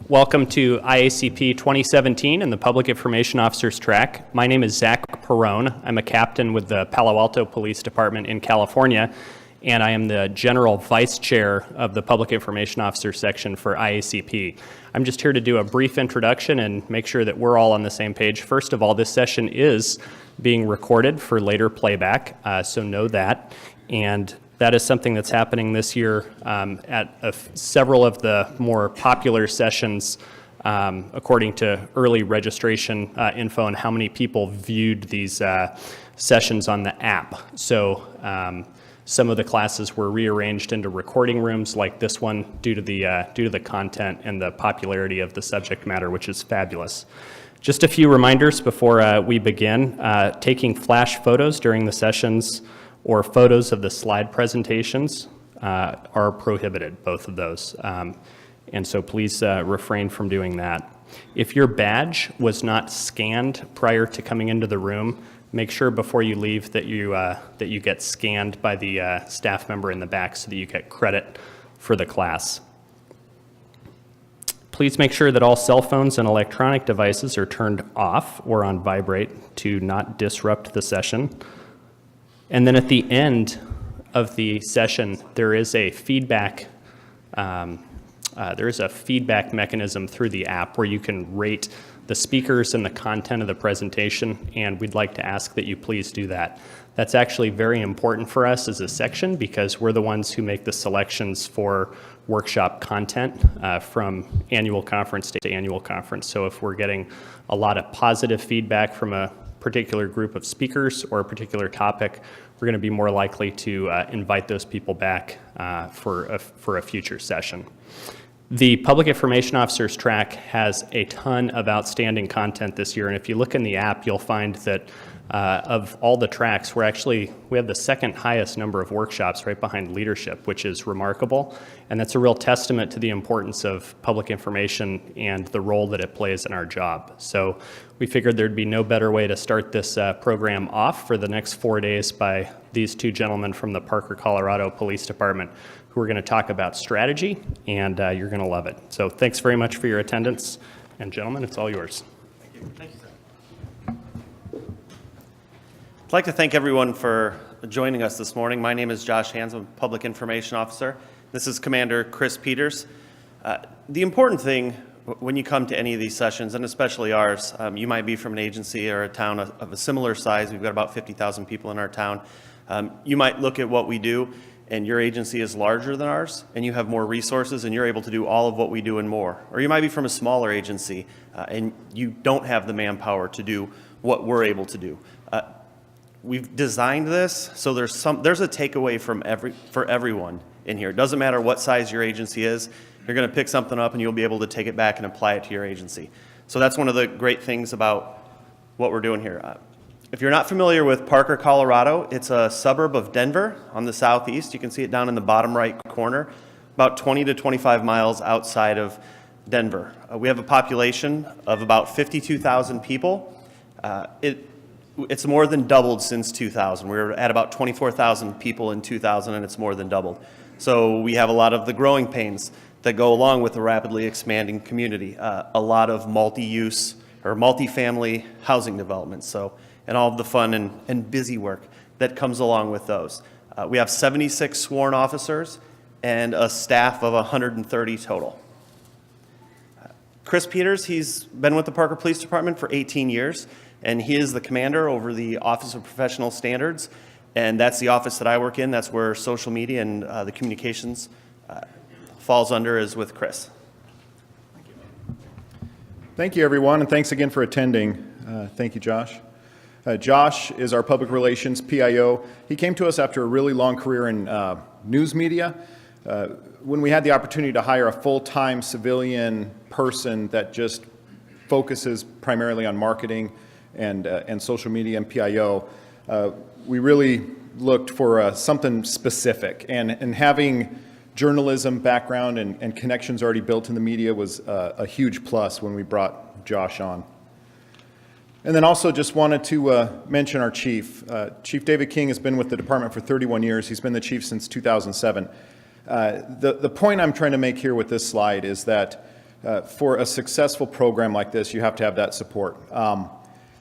Welcome to IACP 2017 and the Public Information Officers track. My name is Zach Perrone. I'm a captain with the Palo Alto Police Department in California, and I am the General Vice Chair of the Public Information Officers section for IACP. I'm just here to do a brief introduction and make sure that we're all on the same page. First of all, this session is being recorded for later playback, so know that. And that is something that's happening this year at several of the more popular sessions, according to early registration info on how many people viewed these sessions on the app. So some of the classes were rearranged into recording rooms like this one due to the content and the popularity of the subject matter, which is fabulous. Just a few reminders before we begin. Taking flash photos during the sessions or photos of the slide presentations are prohibited, both of those. And so please refrain from doing that. If your badge was not scanned prior to coming into the room, make sure before you leave that you get scanned by the staff member in the back so that you get credit for the class. Please make sure that all cell phones and electronic devices are turned off or on vibrate to not disrupt the session. And then at the end of the session, there is a feedback mechanism through the app where you can rate the speakers and the content of the presentation, and we'd like to ask that you please do that. That's actually very important for us as a section because we're the ones who make the selections for workshop content from annual conference to annual conference. So if we're getting a lot of positive feedback from a particular group of speakers or a particular topic, we're going to be more likely to invite those people back for a future session. The Public Information Officers track has a ton of outstanding content this year, and if you look in the app, you'll find that of all the tracks, we have the second highest number of workshops right behind leadership, which is remarkable, and that's a real testament to the importance of public information and the role that it plays in our job. So we figured there'd be no better way to start this program off for the next 4 days by these two gentlemen from the Parker, Colorado Police Department who are going to talk about strategy, and you're going to love it. So thanks very much for your attendance, and gentlemen, it's all yours. Thank you. Thank you, sir. I'd like to thank everyone for joining us this morning. My name is Josh Hans. I'm a Public Information Officer. This is Commander Chris Peters. The important thing when you come to any of these sessions, and especially ours, you might be from an agency or a town of a similar size. We've got about 50,000 people in our town. You might look at what we do, and your agency is larger than ours, and you have more resources, and you're able to do all of what we do and more. Or you might be from a smaller agency, and you don't have the manpower to do what we're able to do. We've designed this so there's a takeaway for everyone in here. It doesn't matter what size your agency is. You're going to pick something up, and you'll be able to take it back and apply it to your agency. So that's one of the great things about what we're doing here. If you're not familiar with Parker, Colorado, it's a suburb of Denver on the southeast. You can see it down in the bottom right corner, about 20 to 25 miles outside of Denver. We have a population of about 52,000 people. It's more than doubled since 2000. We were at about 24,000 people in 2000, and it's more than doubled. So we have a lot of the growing pains that go along with the rapidly expanding community, a lot of multi-use or multi-family housing developments. And all of the fun and busy work that comes along with those. We have 76 sworn officers and a staff of 130 total. Chris Peters, he's been with the Parker Police Department for 18 years, and he is the commander over the Office of Professional Standards, and that's the office that I work in. That's where social media and the communications falls under, is with Chris. Thank you, everyone, and thanks again for attending. Thank you, Josh. Josh is our public relations PIO. He came to us after a really long career in news media. When we had the opportunity to hire a full-time civilian person that just focuses primarily on marketing and social media and PIO, we really looked for something specific. And having journalism background and connections already built in the media was a huge plus when we brought Josh on. And then also just wanted to mention our chief. Chief David King has been with the department for 31 years. He's been the chief since 2007. The point I'm trying to make here with this slide is that For a successful program like this, you have to have that support.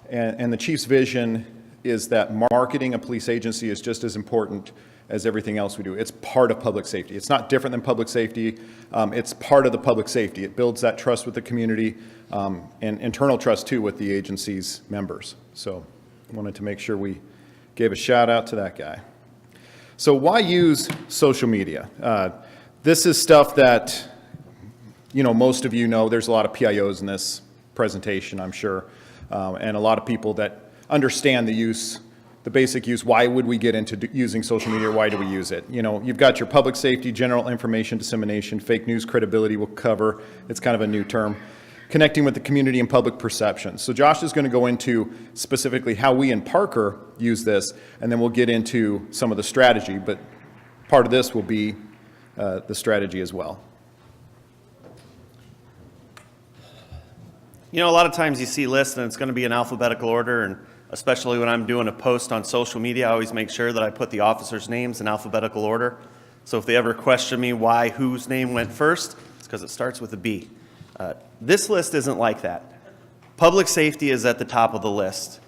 And the chief's vision is that marketing a police agency is just as important as everything else we do. It's part of public safety. It's not different than public safety. It's part of the public safety. It builds that trust with the community and internal trust, too, with the agency's members. So I wanted to make sure we gave a shout out to that guy. So why use social media? This is stuff that, most of you know. There's a lot of PIOs in this presentation, I'm sure, and a lot of people that understand the basic use. Why would we get into using social media? Why do we use it? You've got your public safety, general information dissemination, fake news credibility we'll cover. It's kind of a new term. Connecting with the community and public perception. So Josh is going to go into specifically how we in Parker use this, and then we'll get into some of the strategy, but part of this will be the strategy as well. A lot of times you see lists and it's going to be in alphabetical order, and especially when I'm doing a post on social media, I always make sure that I put the officers' names in alphabetical order. So if they ever question me why whose name went first, it's because it starts with a B. This list isn't like that. Public safety is at the top of the list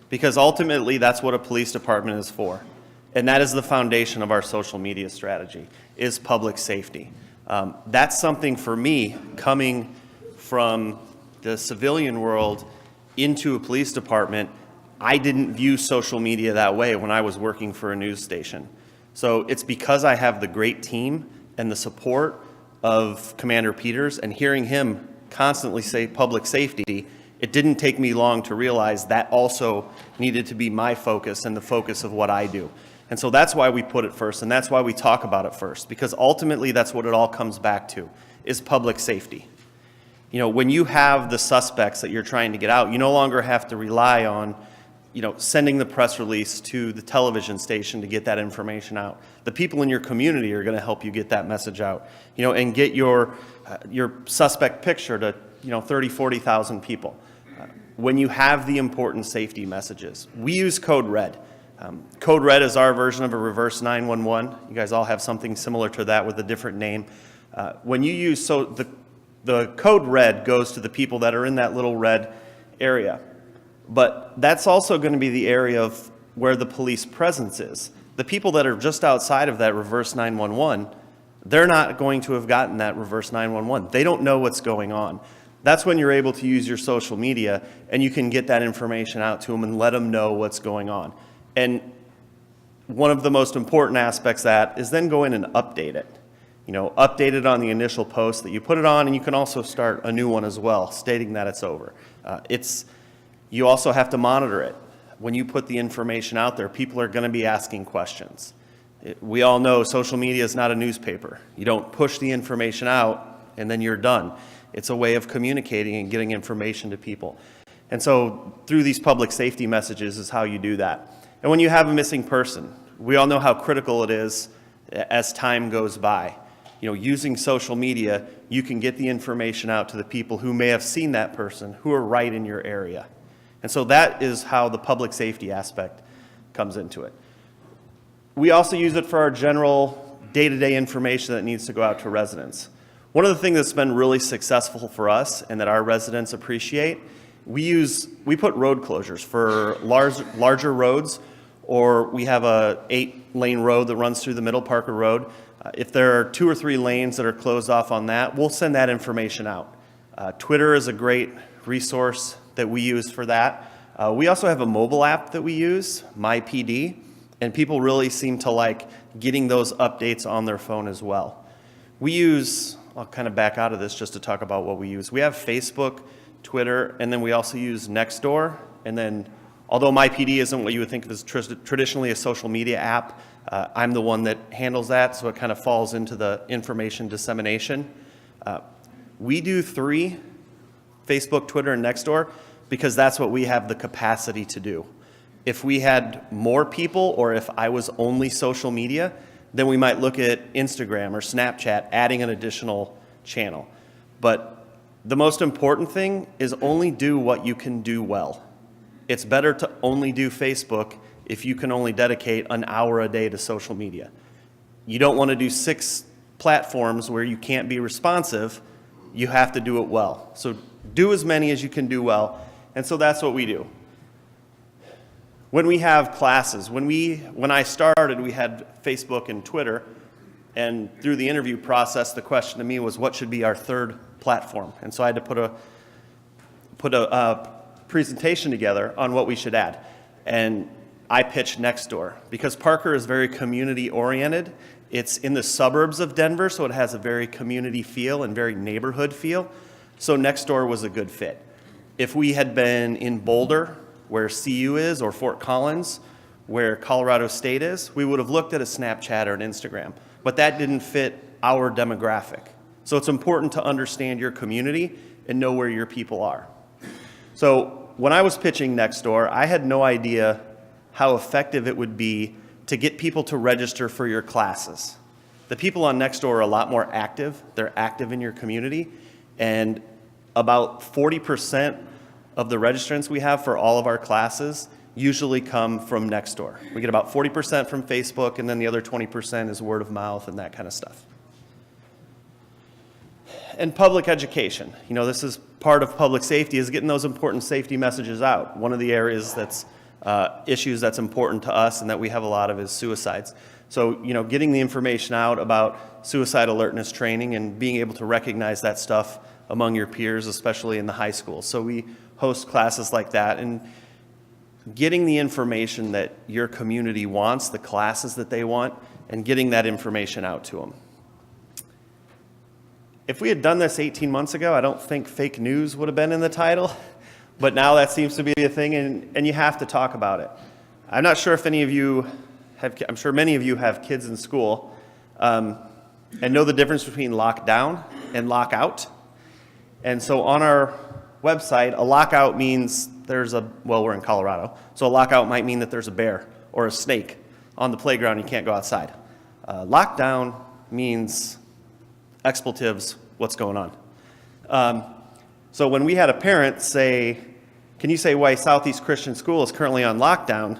because ultimately that's what a police department is for. And that is the foundation of our social media strategy, is public safety. That's something for me coming from the civilian world into a police department. I didn't view social media that way when I was working for a news station. So it's because I have the great team and the support of Commander Peters and hearing him constantly say public safety, it didn't take me long to realize that also needed to be my focus and the focus of what I do. And so that's why we put it first, and that's why we talk about it first, because ultimately that's what it all comes back to, is public safety. When you have the suspects that you're trying to get out, you no longer have to rely on sending the press release to the television station to get that information out. The people in your community are going to help you get that message out, and get your suspect picture to 30, 40,000 people. When you have the important safety messages, we use Code Red. Code Red is our version of a reverse 911. You guys all have something similar to that with a different name. When you use, the Code Red goes to the people that are in that little red area. But that's also going to be the area of where the police presence is. The people that are just outside of that reverse 911, they're not going to have gotten that reverse 911. They don't know what's going on. That's when you're able to use your social media and you can get that information out to them and let them know what's going on. And one of the most important aspects of that is then go in and update it. Update it on the initial post that you put it on, and you can also start a new one as well, stating that it's over. You also have to monitor it. When you put the information out there, people are going to be asking questions. We all know social media is not a newspaper. You don't push the information out and then you're done. It's a way of communicating and getting information to people. And so through these public safety messages is how you do that. And when you have a missing person, we all know how critical it is as time goes by. Using social media, you can get the information out to the people who may have seen that person, who are right in your area. And so that is how the public safety aspect comes into it. We also use it for our general day-to-day information that needs to go out to residents. One of the things that's been really successful for us and that our residents appreciate, we put road closures for larger roads, or we have a 8-lane road that runs through the middle, Parker Road. If there are 2 or 3 lanes that are closed off on that, we'll send that information out. Twitter is a great resource that we use for that. We also have a mobile app that we use, MyPD, and people really seem to like getting those updates on their phone as well. I'll kind of back out of this just to talk about what we use. We have Facebook, Twitter, and then we also use Nextdoor. And then, although MyPD isn't what you would think of as traditionally a social media app, I'm the one that handles that, so it kind of falls into the information dissemination. We do 3, Facebook, Twitter, and Nextdoor, because that's what we have the capacity to do. If we had more people, or if I was only social media, then we might look at Instagram or Snapchat adding an additional channel. But the most important thing is only do what you can do well. It's better to only do Facebook if you can only dedicate an hour a day to social media. You don't want to do 6 platforms where you can't be responsive you have to do it well. So do as many as you can do well. And so that's what we do. When we have classes, when I started, we had Facebook and Twitter, and through the interview process, the question to me was, what should be our third platform? And so I had to put a presentation together on what we should add. And I pitched Nextdoor because Parker is very community-oriented. It's in the suburbs of Denver, so it has a very community feel and very neighborhood feel. So Nextdoor was a good fit. If we had been in Boulder, where CU is, or Fort Collins, where Colorado State is, we would have looked at a Snapchat or an Instagram. But that didn't fit our demographic. So it's important to understand your community and know where your people are. So when I was pitching Nextdoor, I had no idea how effective it would be to get people to register for your classes. The people on Nextdoor are a lot more active. They're active in your community. And about 40% of the registrants we have for all of our classes usually come from Nextdoor. We get about 40% from Facebook, and then the other 20% is word of mouth and that kind of stuff. And public education. You know, this is part of public safety, is getting those important safety messages out. One of the areas that's issues that's important to us and that we have a lot of is suicides. So, you know, getting the information out about suicide alertness training and being able to recognize that stuff among your peers, especially in the high school. So we host classes like that, and getting the information that your community wants, the classes that they want, and getting that information out to them. If we had done this 18 months ago, I don't think fake news would have been in the title, but now that seems to be a thing, and you have to talk about it. I'm not sure if any of you have, I'm sure many of you have kids in school, and know the difference between lockdown and lockout. And so on our website, a lockout means well, we're in Colorado, so a lockout might mean that there's a bear or a snake on the playground, you can't go outside. Lockdown means expletives, what's going on. So when we had a parent say, can you say why Southeast Christian School is currently on lockdown?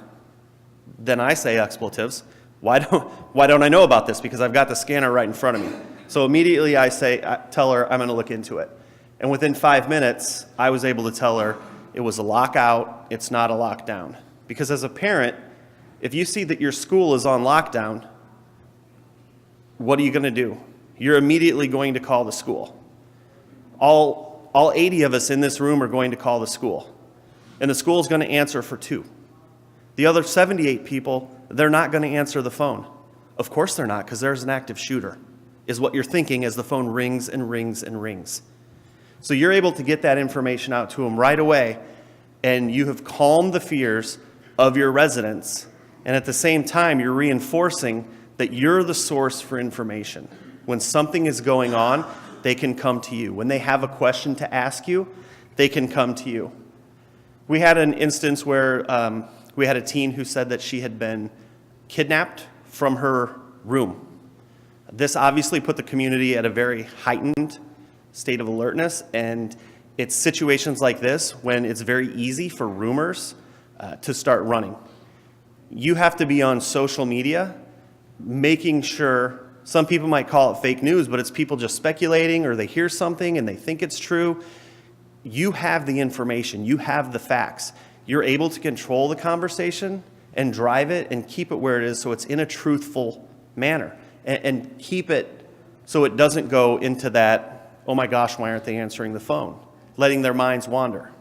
Then I say expletives. Why don't I know about this? Because I've got the scanner right in front of me. So immediately I tell her I'm going to look into it. And within 5 minutes, I was able to tell her it was a lockout, it's not a lockdown. Because as a parent, if you see that your school is on lockdown, what are you going to do? You're immediately going to call the school. All 80 of us in this room are going to call the school. And the school is going to answer for 2. The other 78 people, they're not going to answer the phone. Of course they're not, because there's an active shooter, is what you're thinking as the phone rings and rings and rings. So you're able to get that information out to them right away, and you have calmed the fears of your residents, and at the same time, you're reinforcing that you're the source for information. When something is going on, they can come to you. When they have a question to ask you, they can come to you. We had an instance where we had a teen who said that she had been kidnapped from her room. This obviously put the community at a very heightened state of alertness, and it's situations like this when it's very easy for rumors to start running. You have to be on social media making sure, some people might call it fake news, but it's people just speculating, or they hear something and they think it's true. You have the information, you have the facts. You're able to control the conversation and drive it and keep it where it is so it's in a truthful manner, and keep it so it doesn't go into that, oh my gosh, why aren't they answering the phone? Letting their minds wander.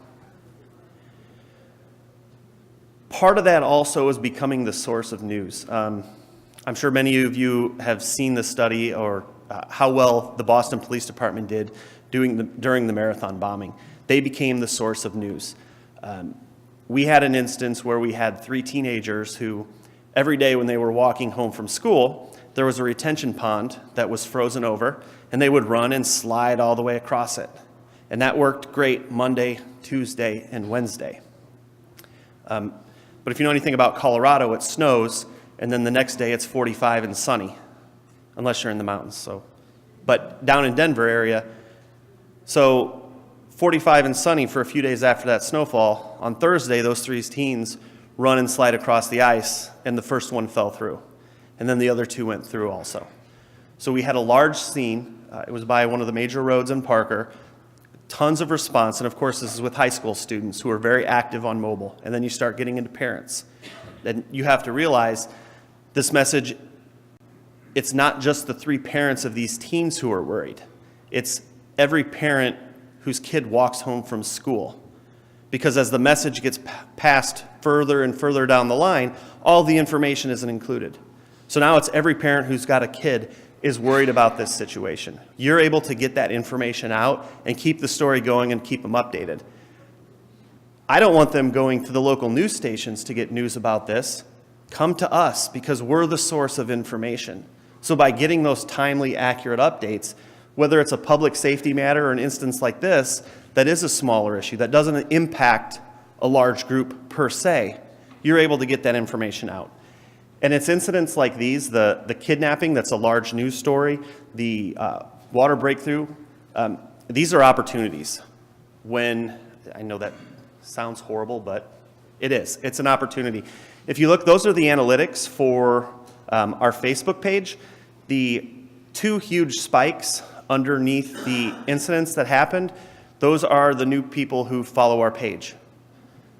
Part of that also is becoming the source of news. I'm sure many of you have seen the study or how well the Boston Police Department did during the marathon bombing. They became the source of news. We had an instance where we had 3 teenagers who, every day when they were walking home from school, there was a retention pond that was frozen over, and they would run and slide all the way across it. And that worked great Monday, Tuesday, and Wednesday. But if you know anything about Colorado, it snows, and then the next day it's 45 and sunny, unless you're in the mountains. But down in Denver area, so 45 and sunny for a few days after that snowfall. On Thursday, those 3 teens run and slide across the ice, and the first one fell through. And then the other 2 went through also. So we had a large scene It was by one of the major roads in Parker. Tons of response, and of course this is with high school students who are very active on mobile. And then you start getting into parents. And you have to realize this message, it's not just the 3 parents of these teens who are worried. It's every parent whose kid walks home from school. Because as the message gets passed further and further down the line, all the information isn't included. So now it's every parent who's got a kid is worried about this situation. You're able to get that information out and keep the story going and keep them updated. I don't want them going to the local news stations to get news about this. Come to us because we're the source of information. So by getting those timely, accurate updates, whether it's a public safety matter or an instance like this, that is a smaller issue, that doesn't impact a large group per se, you're able to get that information out. And it's incidents like these, the kidnapping, that's a large news story, the water breakthrough, these are opportunities. When, I know that sounds horrible, but it is. It's an opportunity. If you look, those are the analytics for our Facebook page. The 2 huge spikes underneath the incidents that happened, those are the new people who follow our page.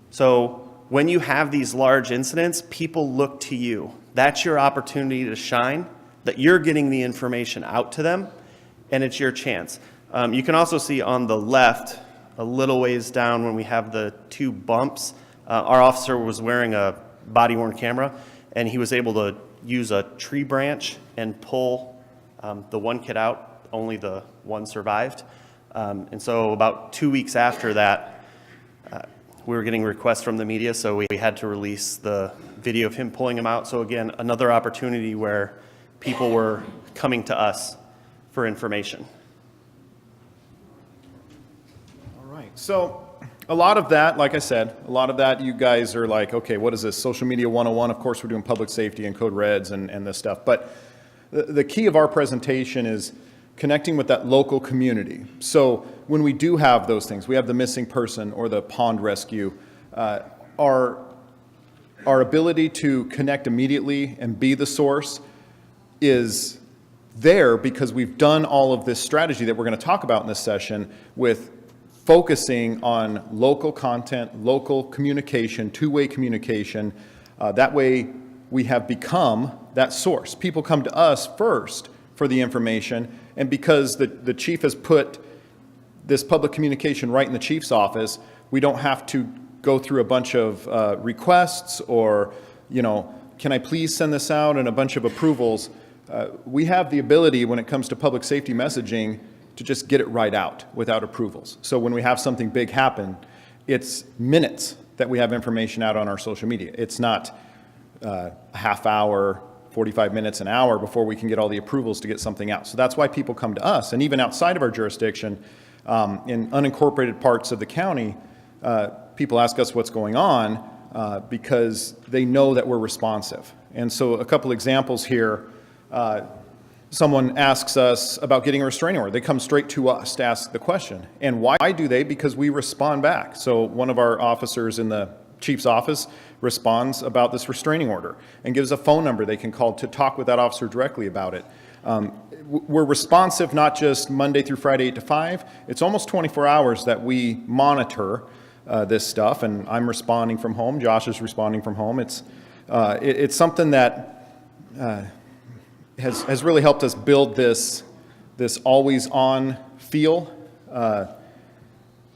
So when you have these large incidents, people look to you. That's your opportunity to shine, that you're getting the information out to them, and it's your chance. You can also see on the left, a little ways down when we have the 2 bumps, our officer was wearing a body-worn camera, and he was able to use a tree branch and pull the one kid out. Only the one survived. And so about 2 weeks after that, we were getting requests from the media, so we had to release the video of him pulling him out. So again, another opportunity where people were coming to us for information. All right. So a lot of that, like I said, a lot of that you guys are like, okay, what is this? Social Media 101. Of course, we're doing public safety and code reds and this stuff. But the key of our presentation is connecting with that local community. So when we do have those things, we have the missing person or the pond rescue, our ability to connect immediately and be the source is there because we've done all of this strategy that we're going to talk about in this session with focusing on local content, local communication, 2-way communication. That way we have become that source. People come to us first for the information, and because the chief has put this public communication right in the chief's office, we don't have to go through a bunch of requests or, can I please send this out, and a bunch of approvals. We have the ability when it comes to public safety messaging to just get it right out without approvals. So when we have something big happen, it's minutes that we have information out on our social media. It's not a half hour, 45 minutes, an hour before we can get all the approvals to get something out. So that's why people come to us. And even outside of our jurisdiction, in unincorporated parts of the county, people ask us what's going on because they know that we're responsive. And so a couple examples here, someone asks us about getting a restraining order. They come straight to us to ask the question. And why do they? Because we respond back. So one of our officers in the chief's office responds about this restraining order and gives a phone number they can call to talk with that officer directly about it. We're responsive not just Monday through Friday 8 to 5. It's almost 24 hours that we monitor this stuff, and I'm responding from home. Josh is responding from home. It's something that has really helped us build this always-on feel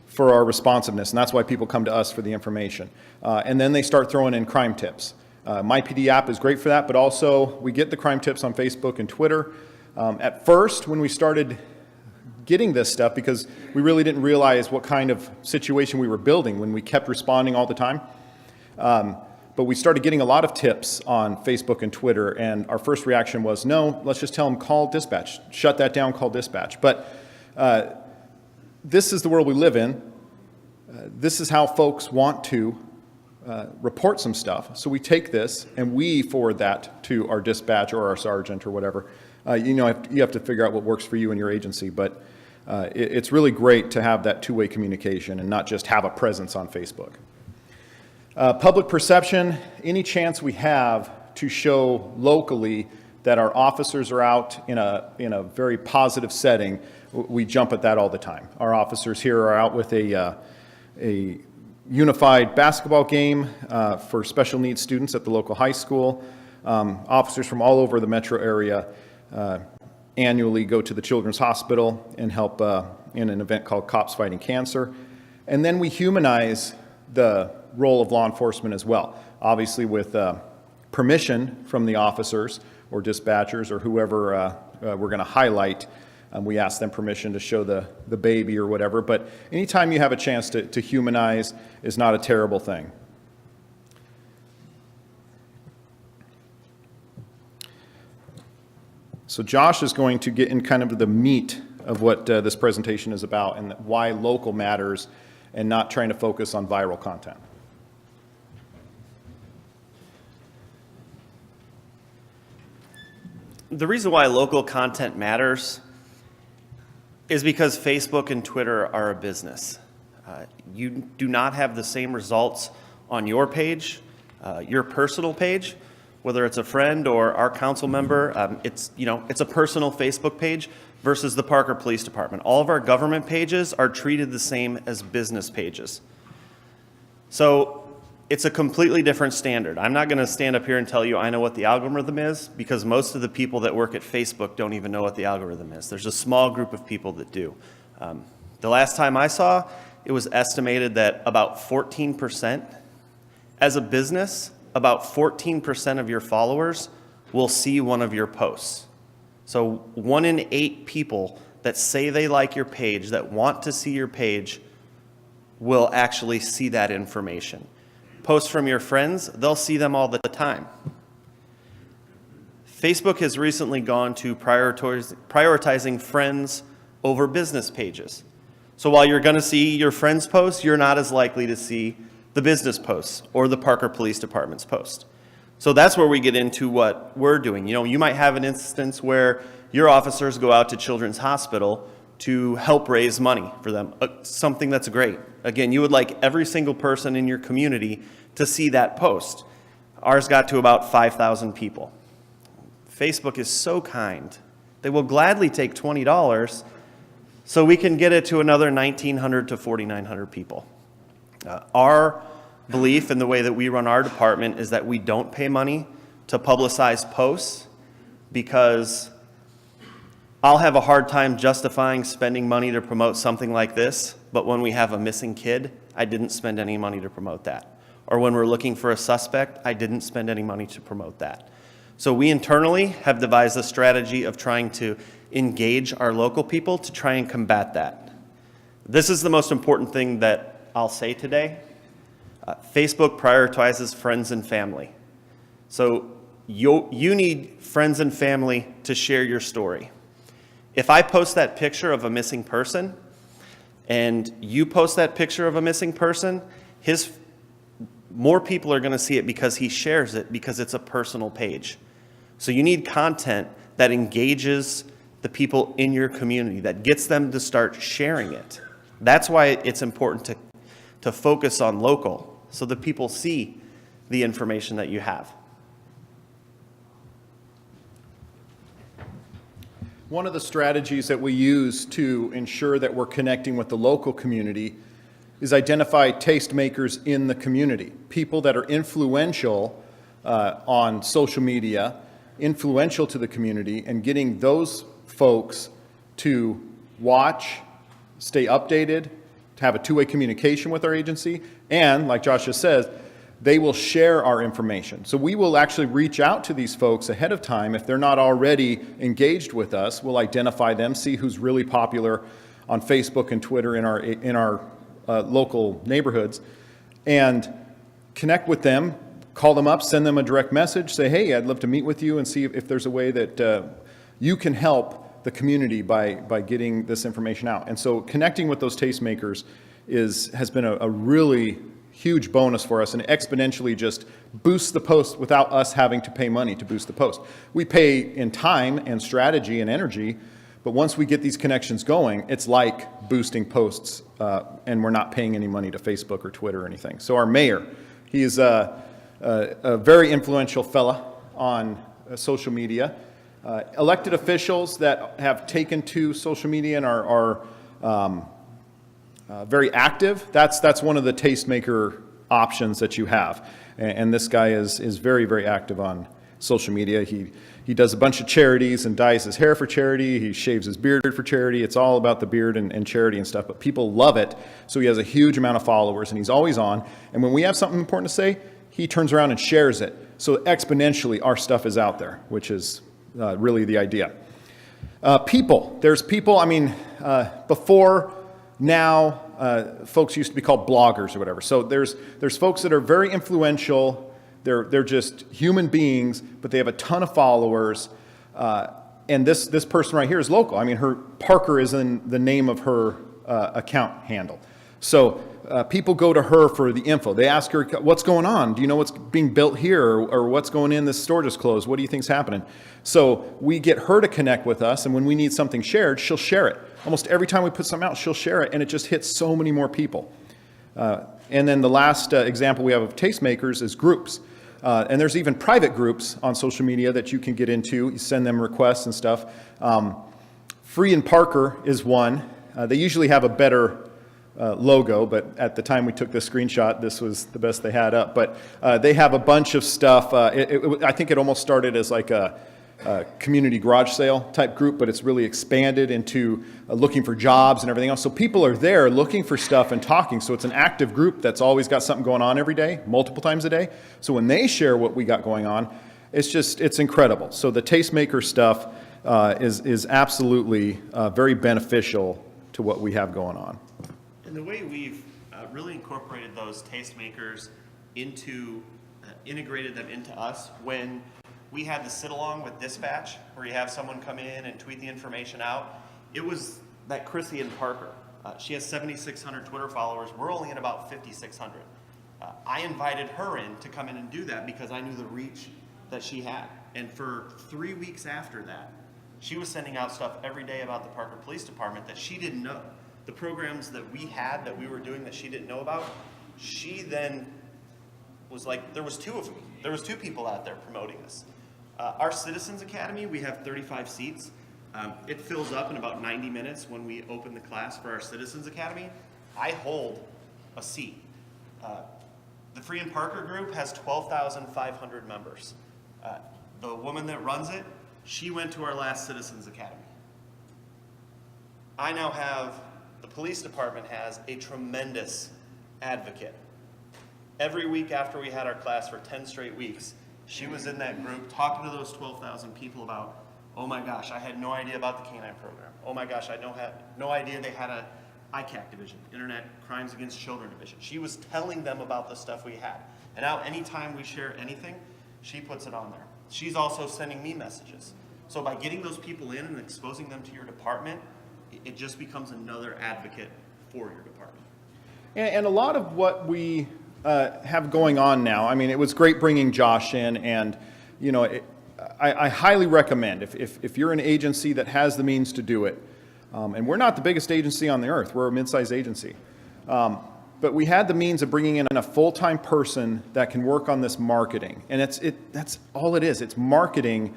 for our responsiveness, and that's why people come to us for the information. And then they start throwing in crime tips. MyPD app is great for that, but also we get the crime tips on Facebook and Twitter. At first, when we started getting this stuff, because we really didn't realize what kind of situation we were building when we kept responding all the time, but we started getting a lot of tips on Facebook and Twitter, and our first reaction was, no, let's just tell them, call dispatch. Shut that down, call dispatch. But this is the world we live in. This is how folks want to report some stuff. So we take this and we forward that to our dispatch or our sergeant or whatever. You have to figure out what works for you and your agency, but it's really great to have that 2-way communication and not just have a presence on Facebook. Public perception, any chance we have to show locally that our officers are out in a very positive setting, we jump at that all the time. Our officers here are out with a unified basketball game for special needs students at the local high school. Officers from all over the metro area annually go to the Children's Hospital and help in an event called Cops Fighting Cancer. And then we humanize the role of law enforcement as well, obviously with permission from the officers or dispatchers or whoever we're going to highlight. We ask them permission to show the baby or whatever, but anytime you have a chance to humanize is not a terrible thing. So Josh is going to get in kind of the meat of what this presentation is about and why local matters and not trying to focus on viral content. The reason why local content matters is because Facebook and Twitter are a business. You do not have the same results on your page, your personal page, whether it's a friend or our council member. It's a personal Facebook page versus the Parker Police Department. All of our government pages are treated the same as business pages. So it's a completely different standard. I'm not going to stand up here and tell you I know what the algorithm is, because most of the people that work at Facebook don't even know what the algorithm is. There's a small group of people that do. The last time I saw, it was estimated that about 14%, as a business, about 14% of your followers will see one of your posts. So 1 in 8 people that say they like your page, that want to see your page, will actually see that information. Posts from your friends, they'll see them all the time. Facebook has recently gone to prioritizing friends over business pages. So while you're going to see your friends' posts, you're not as likely to see the business posts or the Parker Police Department's post. So that's where we get into what we're doing. You might have an instance where your officers go out to Children's Hospital to help raise money for them, something that's great. Again, you would like every single person in your community to see that post. Ours got to about 5,000 people. Facebook is so kind. They will gladly take $20 so we can get it to another 1,900 to 4,900 people. Our belief in the way that we run our department is that we don't pay money to publicize posts, because I'll have a hard time justifying spending money to promote something like this, but when we have a missing kid, I didn't spend any money to promote that. Or when we're looking for a suspect, I didn't spend any money to promote that. So we internally have devised a strategy of trying to engage our local people to try and combat that. This is the most important thing that I'll say today. Facebook prioritizes friends and family. So you need friends and family to share your story. If I post that picture of a missing person and you post that picture of a missing person, more people are going to see it because he shares it, because it's a personal page. So you need content that engages the people in your community, that gets them to start sharing it. That's why it's important to focus on local, so that people see the information that you have. One of the strategies that we use to ensure that we're connecting with the local community is identify tastemakers in the community, people that are influential on social media, influential to the community, and getting those folks to watch, stay updated, to have a two-way communication with our agency, and, like Josh just says, they will share our information. So we will actually reach out to these folks ahead of time. If they're not already engaged with us, we'll identify them, see who's really popular on Facebook and Twitter in our local neighborhoods, and connect with them, call them up, send them a direct message, say, hey, I'd love to meet with you, and see if there's a way that you can help the community by getting this information out. And so connecting with those tastemakers has been a really huge bonus for us, and exponentially just boosts the post without us having to pay money to boost the post. We pay in time and strategy and energy, but once we get these connections going, it's like boosting posts, and we're not paying any money to Facebook or Twitter or anything. So our mayor, he is a very influential fella on social media. Elected officials that have taken to social media and are very active, that's one of the tastemaker options that you have. And this guy is very, very active on social media. He does a bunch of charities and dyes his hair for charity. He shaves his beard for charity. It's all about the beard and charity and stuff, but people love it. So he has a huge amount of followers, and he's always on. And when we have something important to say, he turns around and shares it. So exponentially, our stuff is out there, which is really the idea. People. There's people, before now, folks used to be called bloggers or whatever. So there's folks that are very influential. They're just human beings, but they have a ton of followers. And this person right here is local. Her Parker is in the name of her account handle. So people go to her for the info. They ask her, what's going on? Do you know what's being built here? Or what's going in? This store just closed. What do you think's happening? So we get her to connect with us, and when we need something shared, she'll share it. Almost every time we put something out, she'll share it, and it just hits so many more people. And then the last example we have of tastemakers is groups. And there's even private groups on social media that you can get into. You send them requests and stuff. Free and Parker is one. They usually have a better logo, but at the time we took this screenshot, this was the best they had up. But they have a bunch of stuff. I think it almost started as like a community garage sale type group, but it's really expanded into looking for jobs and everything else. So people are there looking for stuff and talking. So it's an active group that's always got something going on every day, multiple times a day. So when they share what we got going on, it's incredible. So the tastemaker stuff is absolutely very beneficial to what we have going on. And the way we've really incorporated those tastemakers into, integrated them into us, when we had the sit-along with dispatch, where you have someone come in and tweet the information out, it was that Chrissy and Parker. She has 7,600 Twitter followers. We're only at about 5,600. I invited her in to come in and do that because I knew the reach that she had. And for 3 weeks after that, she was sending out stuff every day about the Parker Police Department that she didn't know. The programs that we had that we were doing that she didn't know about, she then was like, there was two of them. There was two people out there promoting this. Our Citizens Academy, we have 35 seats. It fills up in about 90 minutes when we open the class for our Citizens Academy. I hold a seat. The Free and Parker group has 12,500 members. The woman that runs it, she went to our last Citizens Academy. I now have, the police department has a tremendous advocate. Every week after we had our class for 10 straight weeks, she was in that group talking to those 12,000 people about, oh my gosh, I had no idea about the K-9 program. Oh my gosh, I had no idea they had a ICAC division, Internet Crimes Against Children division. She was telling them about the stuff we had. And now anytime we share anything, she puts it on there. She's also sending me messages. So by getting those people in and exposing them to your department, it just becomes another advocate for your department. And a lot of what we have going on now, it was great bringing Josh in, and I highly recommend if you're an agency that has the means to do it, and we're not the biggest agency on the earth, we're a mid-sized agency, but we had the means of bringing in a full-time person that can work on this marketing, and that's all it is. It's marketing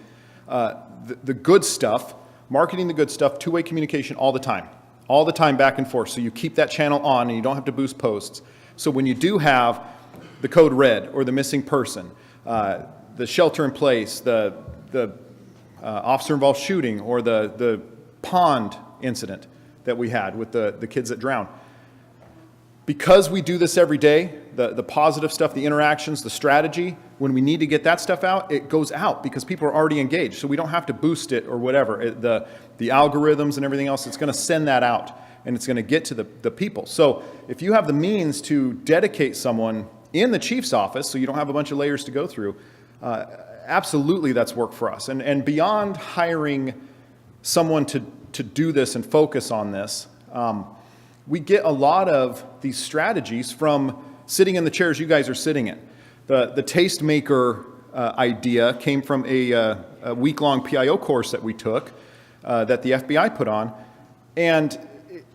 the good stuff, marketing the good stuff, two-way communication all the time back and forth, so you keep that channel on and you don't have to boost posts. So when you do have the code red or the missing person, the shelter in place, the officer-involved shooting, or the pond incident that we had with the kids that drowned, because we do this every day, the positive stuff, the interactions, the strategy, when we need to get that stuff out, it goes out because people are already engaged. So we don't have to boost it or whatever. The algorithms and everything else, it's going to send that out. And it's going to get to the people. So if you have the means to dedicate someone in the chief's office so you don't have a bunch of layers to go through, absolutely that's work for us. And beyond hiring someone to do this and focus on this, we get a lot of these strategies from sitting in the chairs you guys are sitting in. The tastemaker idea came from a week-long PIO course that we took that the FBI put on. And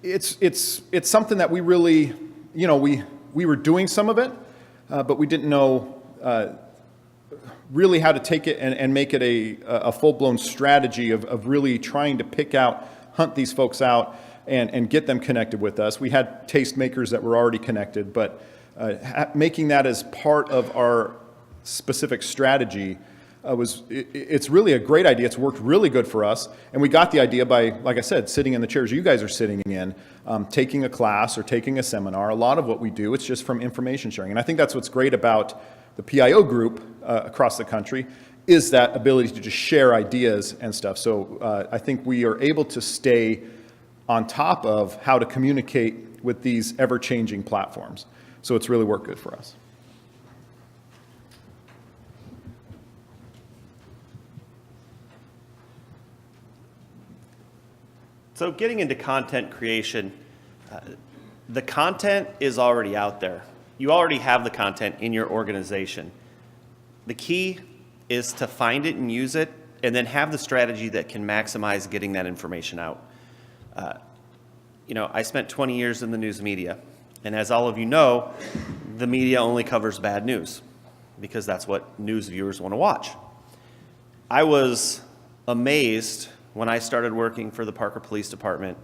it's something that we really, we were doing some of it, but we didn't know really how to take it and make it a full-blown strategy of really trying to hunt these folks out and get them connected with us. We had tastemakers that were already connected, but making that as part of our specific strategy it's really a great idea. It's worked really good for us. And we got the idea by, like I said, sitting in the chairs you guys are sitting in, taking a class or taking a seminar. A lot of what we do, it's just from information sharing. And I think that's what's great about the PIO group across the country is that ability to just share ideas and stuff. So I think we are able to stay on top of how to communicate with these ever-changing platforms. So it's really worked good for us. So getting into content creation, the content is already out there. You already have the content in your organization. The key is to find it and use it, and then have the strategy that can maximize getting that information out. I spent 20 years in the news media, and as all of you know, the media only covers bad news because that's what news viewers want to watch. I was amazed when I started working for the Parker Police Department.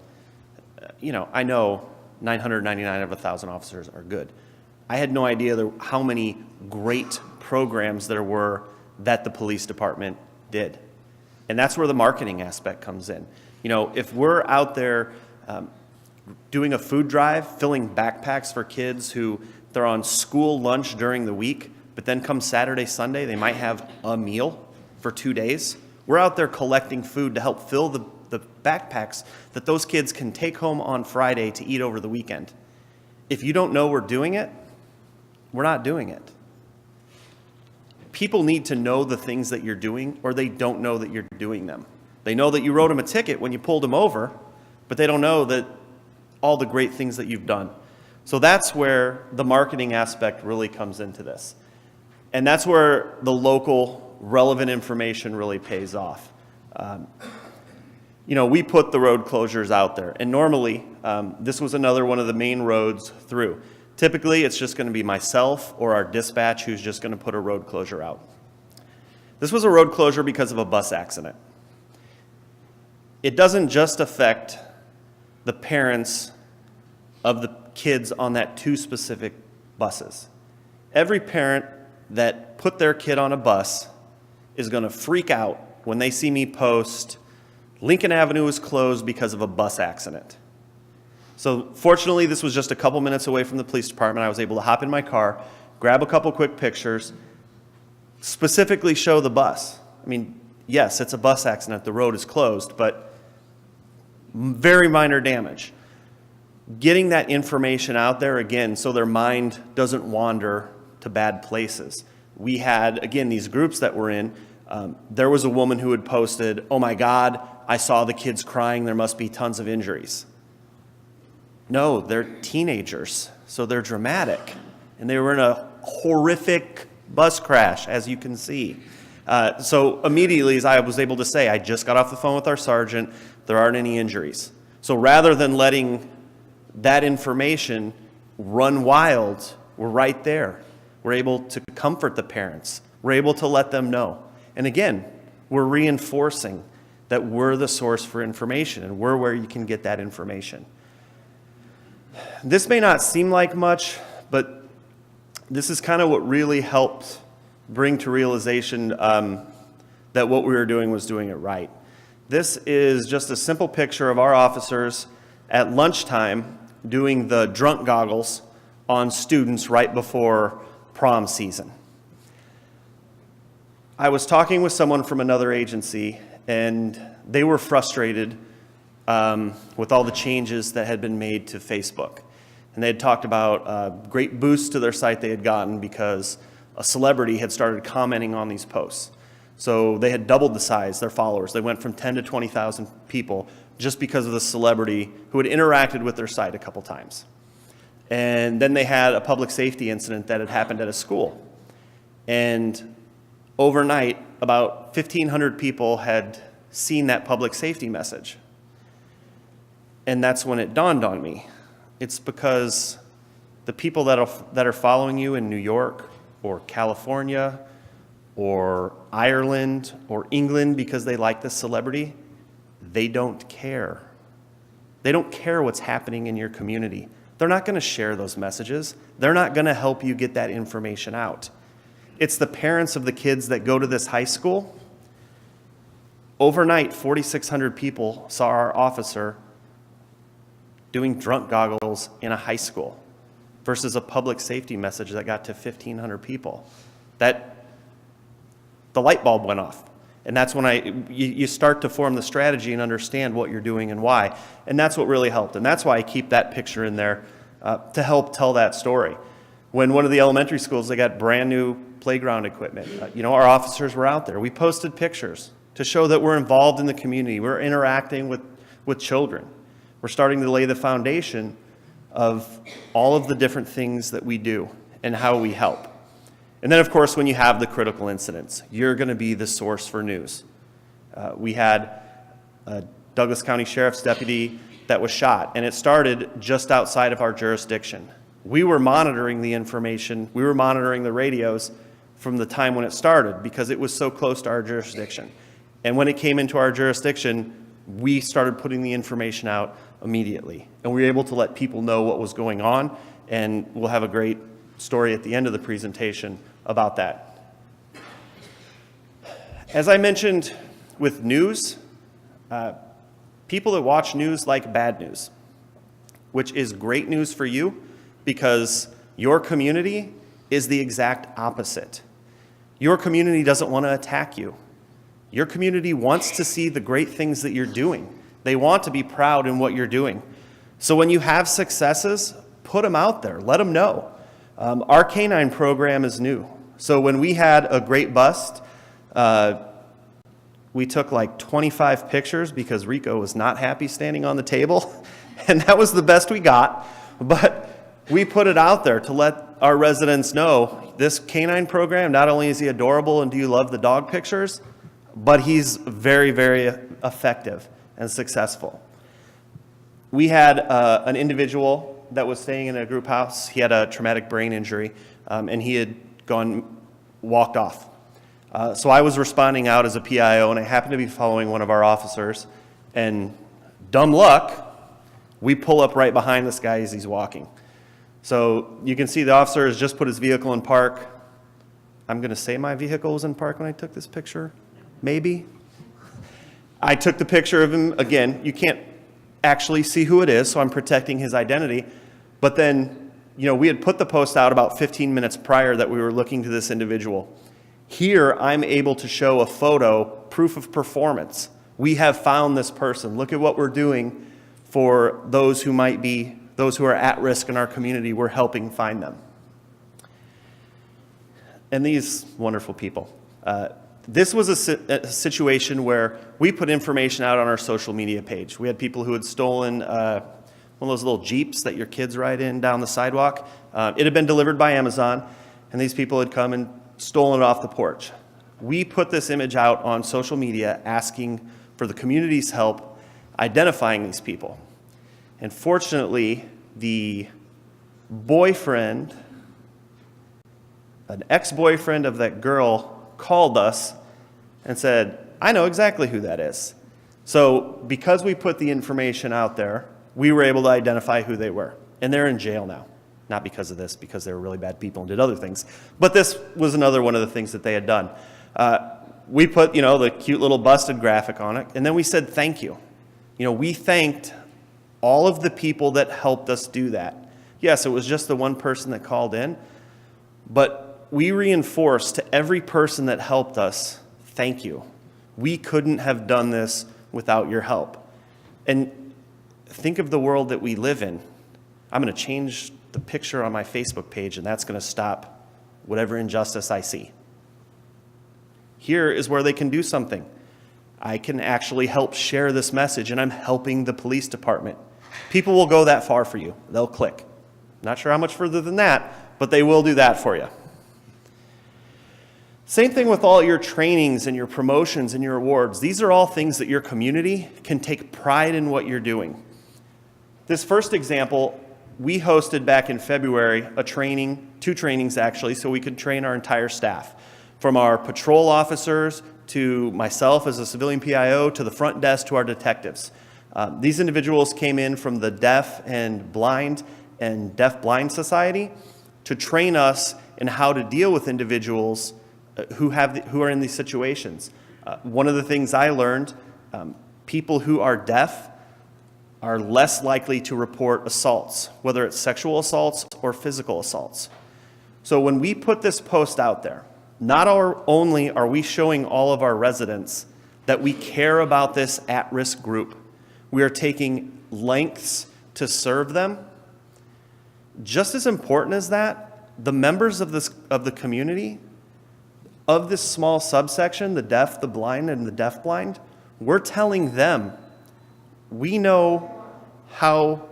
I know 999 of 1,000 officers are good. I had no idea how many great programs there were that the police department did. And that's where the marketing aspect comes in. If we're out there doing a food drive, filling backpacks for kids who they're on school lunch during the week, but then come Saturday, Sunday, they might have a meal for 2 days. We're out there collecting food to help fill the backpacks that those kids can take home on Friday to eat over the weekend. If you don't know we're doing it, we're not doing it. People need to know the things that you're doing, or they don't know that you're doing them. They know that you wrote them a ticket when you pulled them over, but they don't know that all the great things that you've done. So that's where the marketing aspect really comes into this. And that's where the local relevant information really pays off. We put the road closures out there, and normally this was another one of the main roads through. Typically, it's just going to be myself or our dispatch who's just going to put a road closure out. This was a road closure because of a bus accident. It doesn't just affect the parents of the kids on that 2 specific buses. Every parent that put their kid on a bus is going to freak out when they see me post, Lincoln Avenue is closed because of a bus accident. So fortunately, this was just a couple minutes away from the police department. I was able to hop in my car, grab a couple quick pictures, specifically show the bus. Yes, it's a bus accident. The road is closed, but very minor damage. Getting that information out there, again, so their mind doesn't wander to bad places. We had, again, these groups that we're in. There was a woman who had posted, "Oh my God, I saw the kids crying. There must be tons of injuries." No, they're teenagers, so they're dramatic. And they were in a horrific bus crash, as you can see. So immediately, as I was able to say, I just got off the phone with our sergeant. There aren't any injuries. So rather than letting that information run wild, we're right there. We're able to comfort the parents. We're able to let them know. And again, we're reinforcing that we're the source for information and we're where you can get that information. This may not seem like much, but this is kind of what really helped bring to realization that what we were doing was doing it right. This is just a simple picture of our officers at lunchtime doing the drunk goggles on students right before prom season. I was talking with someone from another agency, and they were frustrated with all the changes that had been made to Facebook. And they had talked about a great boost to their site they had gotten because a celebrity had started commenting on these posts. So they had doubled the size, their followers. They went from 10 to 20,000 people just because of the celebrity who had interacted with their site a couple times. And then they had a public safety incident that had happened at a school. And overnight, about 1,500 people had seen that public safety message. And that's when it dawned on me. It's because the people that are following you in New York or California or Ireland or England because they like the celebrity, they don't care. They don't care what's happening in your community. They're not going to share those messages. They're not going to help you get that information out. It's the parents of the kids that go to this high school. Overnight, 4,600 people saw our officer doing drunk goggles in a high school versus a public safety message that got to 1,500 people. That the light bulb went off. And that's when you start to form the strategy and understand what you're doing and why. And that's what really helped. And that's why I keep that picture in there to help tell that story. When one of the elementary schools, they got brand new playground equipment. Our officers were out there. We posted pictures to show that we're involved in the community. We're interacting with children. We're starting to lay the foundation of all of the different things that we do and how we help. And then, of course, when you have the critical incidents, you're going to be the source for news. We had a Douglas County Sheriff's deputy that was shot, and it started just outside of our jurisdiction. We were monitoring the information. We were monitoring the radios from the time when it started because it was so close to our jurisdiction. And when it came into our jurisdiction, we started putting the information out immediately. And we were able to let people know what was going on, and we'll have a great story at the end of the presentation about that. As I mentioned with news, people that watch news like bad news, which is great news for you because your community is the exact opposite. Your community doesn't want to attack you. Your community wants to see the great things that you're doing. They want to be proud in what you're doing. So when you have successes, put them out there. Let them know. Our K-9 program is new. So when we had a great bust, we took like 25 pictures because Rico was not happy standing on the table. And that was the best we got. But we put it out there to let our residents know this K-9 program, not only is he adorable and do you love the dog pictures, but he's very, very effective and successful. We had an individual that was staying in a group house. He had a traumatic brain injury, and he had walked off. So I was responding out as a PIO, and I happened to be following one of our officers, and dumb luck, we pull up right behind this guy as he's walking. So you can see the officer has just put his vehicle in park. I'm going to say my vehicle was in park when I took this picture. Maybe. I took the picture of him. Again, you can't actually see who it is, so I'm protecting his identity. But then, we had put the post out about 15 minutes prior that we were looking to this individual. Here, I'm able to show a photo, proof of performance. We have found this person. Look at what we're doing for those who are at risk in our community. We're helping find them. And these wonderful people. This was a situation where we put information out on our social media page. We had people who had stolen one of those little Jeeps that your kids ride in down the sidewalk. It had been delivered by Amazon, and these people had come and stolen it off the porch. We put this image out on social media asking for the community's help identifying these people. And fortunately, the boyfriend, an ex-boyfriend of that girl, called us and said, I know exactly who that is. So because we put the information out there, we were able to identify who they were. And they're in jail now. Not because of this, because they were really bad people and did other things. But this was another one of the things that they had done. We put, the cute little busted graphic on it, and then we said thank you. We thanked all of the people that helped us do that. Yes, it was just the one person that called in, but we reinforced to every person that helped us, thank you. We couldn't have done this without your help. And think of the world that we live in. I'm going to change the picture on my Facebook page, and that's going to stop whatever injustice I see. Here is where they can do something. I can actually help share this message, and I'm helping the police department. People will go that far for you. They'll click. Not sure how much further than that, but they will do that for you. Same thing with all your trainings and your promotions and your awards. These are all things that your community can take pride in what you're doing. This first example, we hosted back in February a training, 2 trainings actually, so we could train our entire staff. from our patrol officers to myself as a civilian PIO to the front desk to our detectives. These individuals came in from the Deaf and Deaf Blind Society to train us in how to deal with individuals who are in these situations. One of the things I learned, people who are deaf are less likely to report assaults, whether it's sexual assaults or physical assaults. So when we put this post out there, not only are we showing all of our residents that we care about this at-risk group, we are taking lengths to serve them. Just as important as that, the members of the community, of this small subsection, the deaf, the blind, and the deafblind, we're telling them, we know how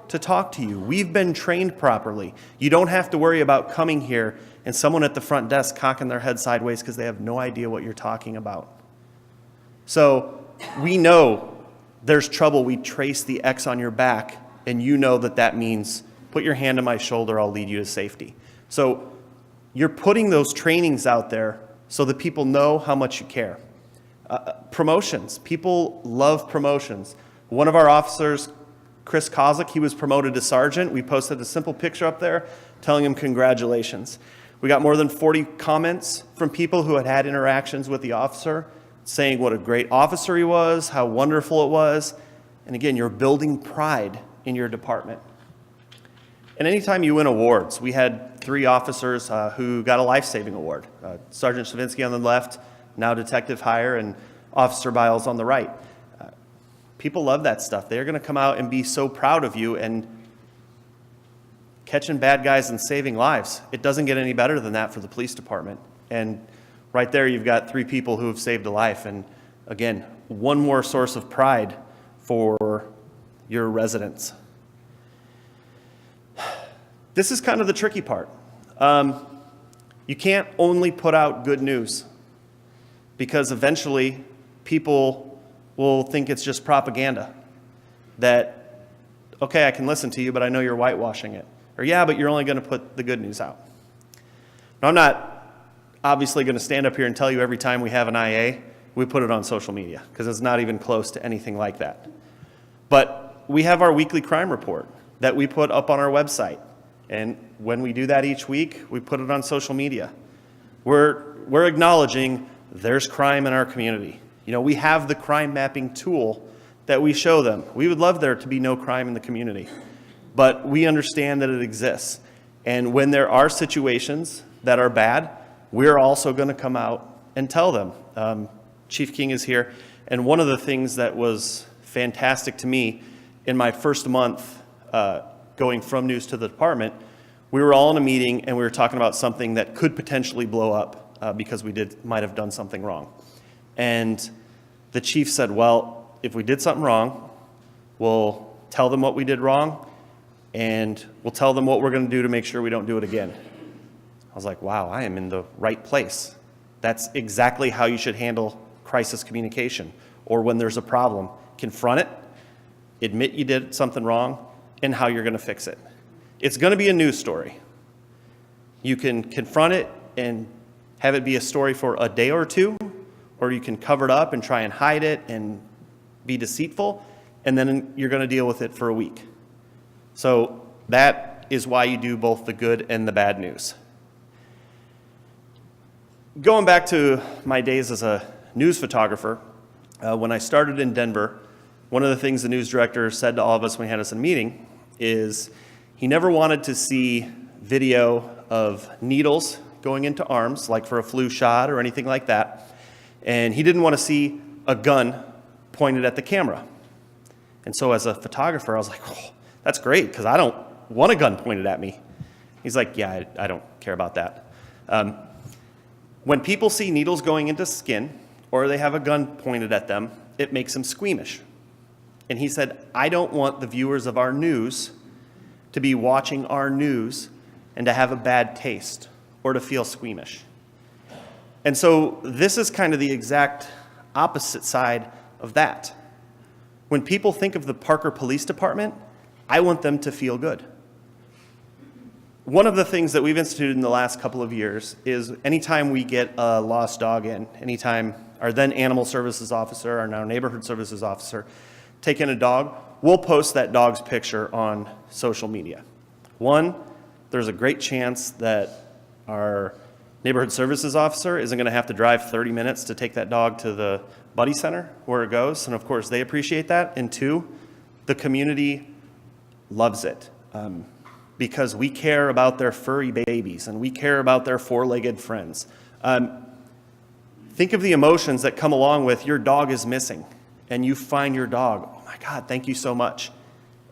to talk to you. We've been trained properly. You don't have to worry about coming here and someone at the front desk cocking their head sideways because they have no idea what you're talking about. So we know there's trouble. We trace the X on your back, and you know that means put your hand on my shoulder, I'll lead you to safety. So you're putting those trainings out there so that people know how much you care. Promotions. People love promotions. One of our officers, Chris Kozak, he was promoted to sergeant. We posted a simple picture up there telling him congratulations. We got more than 40 comments from people who had interactions with the officer saying what a great officer he was, how wonderful it was. And again, you're building pride in your department. And anytime you win awards, we had 3 officers who got a life-saving award. Sergeant Shavinsky on the left, now Detective Heyer, and Officer Biles on the right. People love that stuff. They're going to come out and be so proud of you and catching bad guys and saving lives. It doesn't get any better than that for the police department. And right there, you've got 3 people who have saved a life. And again, one more source of pride for your residents. This is kind of the tricky part. You can't only put out good news because eventually people will think it's just propaganda. That, okay, I can listen to you, but I know you're whitewashing it. Or yeah, but you're only going to put the good news out. Now, I'm not obviously going to stand up here and tell you every time we have an IA, we put it on social media, because it's not even close to anything like that. But we have our weekly crime report that we put up on our website. And when we do that each week, we put it on social media. We're acknowledging there's crime in our community. You know, we have the crime mapping tool that we show them. We would love there to be no crime in the community, but we understand that it exists. And when there are situations that are bad, we're also going to come out and tell them. Chief King is here, and one of the things that was fantastic to me in my first month going from news to the department, we were all in a meeting and we were talking about something that could potentially blow up because we might have done something wrong. And the chief said, well, if we did something wrong, we'll tell them what we did wrong, and we'll tell them what we're going to do to make sure we don't do it again. I was like, wow, I am in the right place. That's exactly how you should handle crisis communication, or when there's a problem. Confront it, admit you did something wrong, and how you're going to fix it. It's going to be a news story. You can confront it and have it be a story for a day or 2, or you can cover it up and try and hide it and be deceitful, and then you're going to deal with it for a week. So that is why you do both the good and the bad news. Going back to my days as a news photographer, when I started in Denver, one of the things the news director said to all of us when he had us in a meeting is he never wanted to see video of needles going into arms, like for a flu shot or anything like that. And he didn't want to see a gun pointed at the camera. And so as a photographer, I was like, oh, that's great, because I don't want a gun pointed at me. He's like, yeah, I don't care about that. When people see needles going into skin, or they have a gun pointed at them, it makes them squeamish. And he said, I don't want the viewers of our news to be watching our news and to have a bad taste or to feel squeamish. And so this is kind of the exact opposite side of that. When people think of the Parker Police Department, I want them to feel good. One of the things that we've instituted in the last couple of years is anytime we get a lost dog in, anytime our then animal services officer, our now neighborhood services officer, take in a dog, we'll post that dog's picture on social media. One, there's a great chance that our neighborhood services officer isn't going to have to drive 30 minutes to take that dog to the buddy center where it goes, and of course they appreciate that. And two, the community loves it. Because we care about their furry babies and we care about their four-legged friends. Think of the emotions that come along with your dog is missing and you find your dog. Oh my God, thank you so much.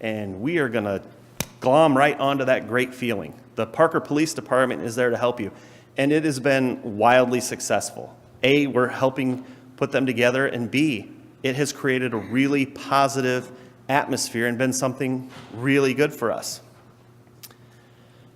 And we are going to glom right onto that great feeling. The Parker Police Department is there to help you. And it has been wildly successful. A, we're helping put them together, and B, it has created a really positive atmosphere and been something really good for us.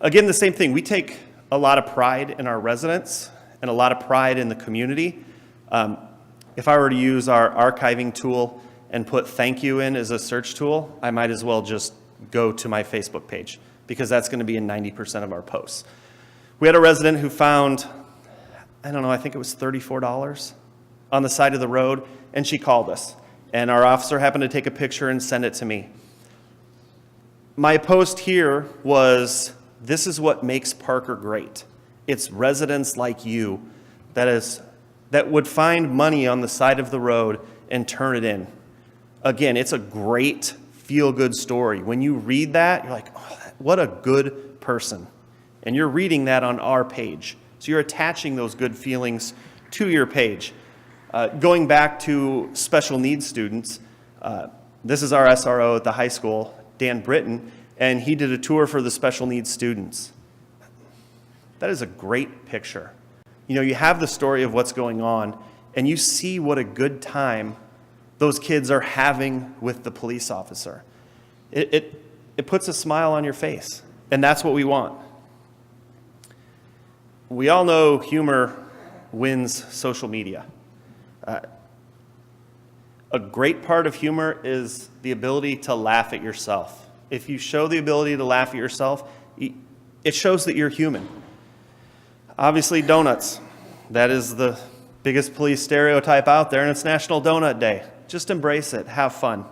Again, the same thing. We take a lot of pride in our residents and a lot of pride in the community. If I were to use our archiving tool and put thank you in as a search tool, I might as well just go to my Facebook page because that's going to be in 90% of our posts. We had a resident who found, I don't know, I think it was $34 on the side of the road, and she called us. And our officer happened to take a picture and send it to me. My post here was, this is what makes Parker great. It's residents like you that would find money on the side of the road and turn it in. Again, it's a great feel-good story. When you read that, you're like, oh, what a good person. And you're reading that on our page. So you're attaching those good feelings to your page. Going back to special needs students, this is our SRO at the high school, Dan Britton, and he did a tour for the special needs students. That is a great picture. You know, you have the story of what's going on, and you see what a good time those kids are having with the police officer. It puts a smile on your face, and that's what we want. We all know humor wins social media. A great part of humor is the ability to laugh at yourself. If you show the ability to laugh at yourself, it shows that you're human. Obviously, donuts. That is the biggest police stereotype out there, and it's National Donut Day. Just embrace it. Have fun.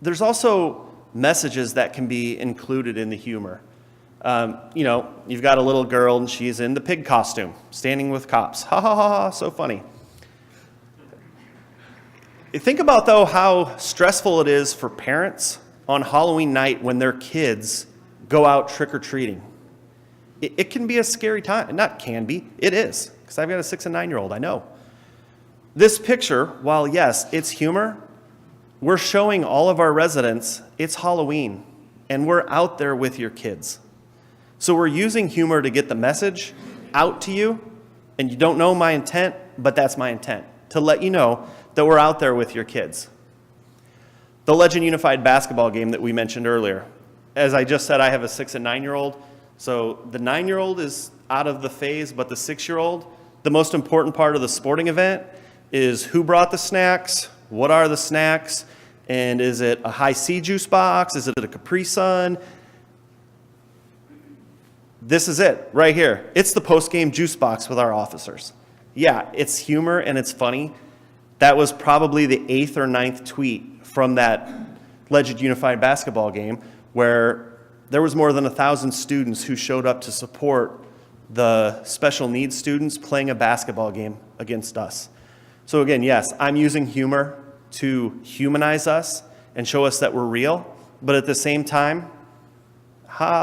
There's also messages that can be included in the humor. You know, you've got a little girl, and she's in the pig costume, standing with cops. Ha, ha, ha, ha, so funny. Think about, though, how stressful it is for parents on Halloween night when their kids go out trick-or-treating. It can be a scary time. Not can be, it is, because I've got a 6- and 9-year-old, I know. This picture, while yes, it's humor, we're showing all of our residents it's Halloween, and we're out there with your kids. So we're using humor to get the message out to you, and you don't know my intent, but that's my intent, to let you know that we're out there with your kids. The Legend Unified basketball game that we mentioned earlier. As I just said, I have a 6- and 9-year-old. So the 9-year-old is out of the phase, but the 6-year-old, the most important part of the sporting event is who brought the snacks, what are the snacks, and is it a Hi-C juice box, is it a Capri Sun? This is it, right here. It's the post-game juice box with our officers. Yeah, it's humor and it's funny. That was probably the 8th or 9th tweet from that Legend Unified basketball game where there was more than 1,000 students who showed up to support the special needs students playing a basketball game against us. So again, yes, I'm using humor to humanize us and show us that we're real, but at the same time,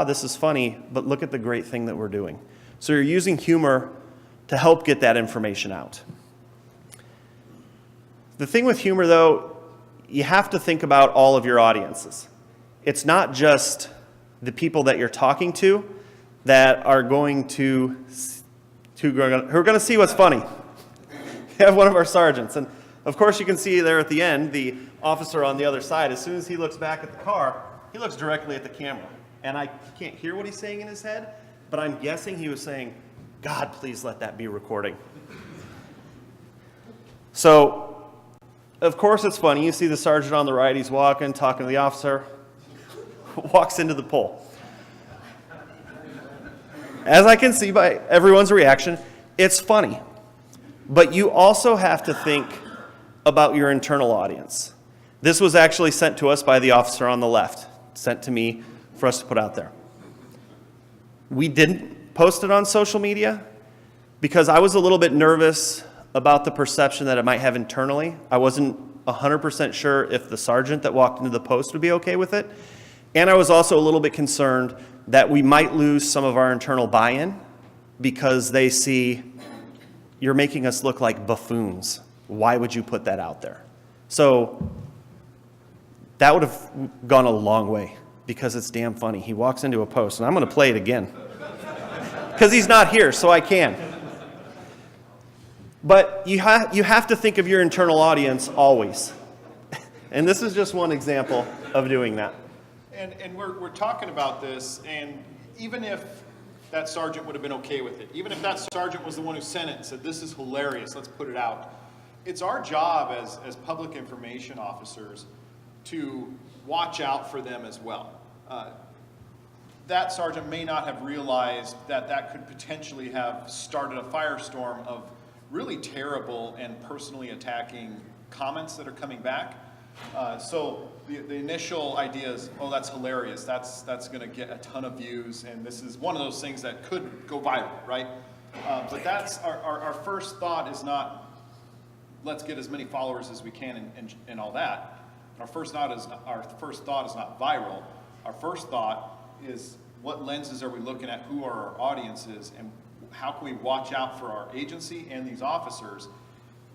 this is funny, but look at the great thing that we're doing. So you're using humor to help get that information out. The thing with humor, though, you have to think about all of your audiences. It's not just the people that you're talking to that are going to who are going to see what's funny. We have one of our sergeants, and of course you can see there at the end, the officer on the other side, as soon as he looks back at the car, he looks directly at the camera. And I can't hear what he's saying in his head, but I'm guessing he was saying, God, please let that be recording. So, of course it's funny. You see the sergeant on the right, he's walking, talking to the officer, walks into the pole. as I can see by everyone's reaction, it's funny. But you also have to think about your internal audience. This was actually sent to us by the officer on the left, sent to me for us to put out there. We didn't post it on social media because I was a little bit nervous about the perception that it might have internally. I wasn't 100% sure if the sergeant that walked into the post would be okay with it. And I was also a little bit concerned that we might lose some of our internal buy-in because they see, you're making us look like buffoons. Why would you put that out there? So that would have gone a long way because it's damn funny. He walks into a post, and I'm going to play it again because he's not here, so I can. But you have to think of your internal audience always. And this is just one example of doing that. And we're talking about this, and even if that sergeant would have been okay with it, even if that sergeant was the one who sent it and said, this is hilarious, let's put it out, it's our job as public information officers to watch out for them as well. That sergeant may not have realized that that could potentially have started a firestorm of really terrible and personally attacking comments that are coming back. So the initial idea is, oh, that's hilarious. That's going to get a ton of views, and this is one of those things that could go viral, right? But that's our first thought is not, let's get as many followers as we can and all that. Our first thought is not viral. Our first thought is, what lenses are we looking at? Who are our audiences, and how can we watch out for our agency and these officers?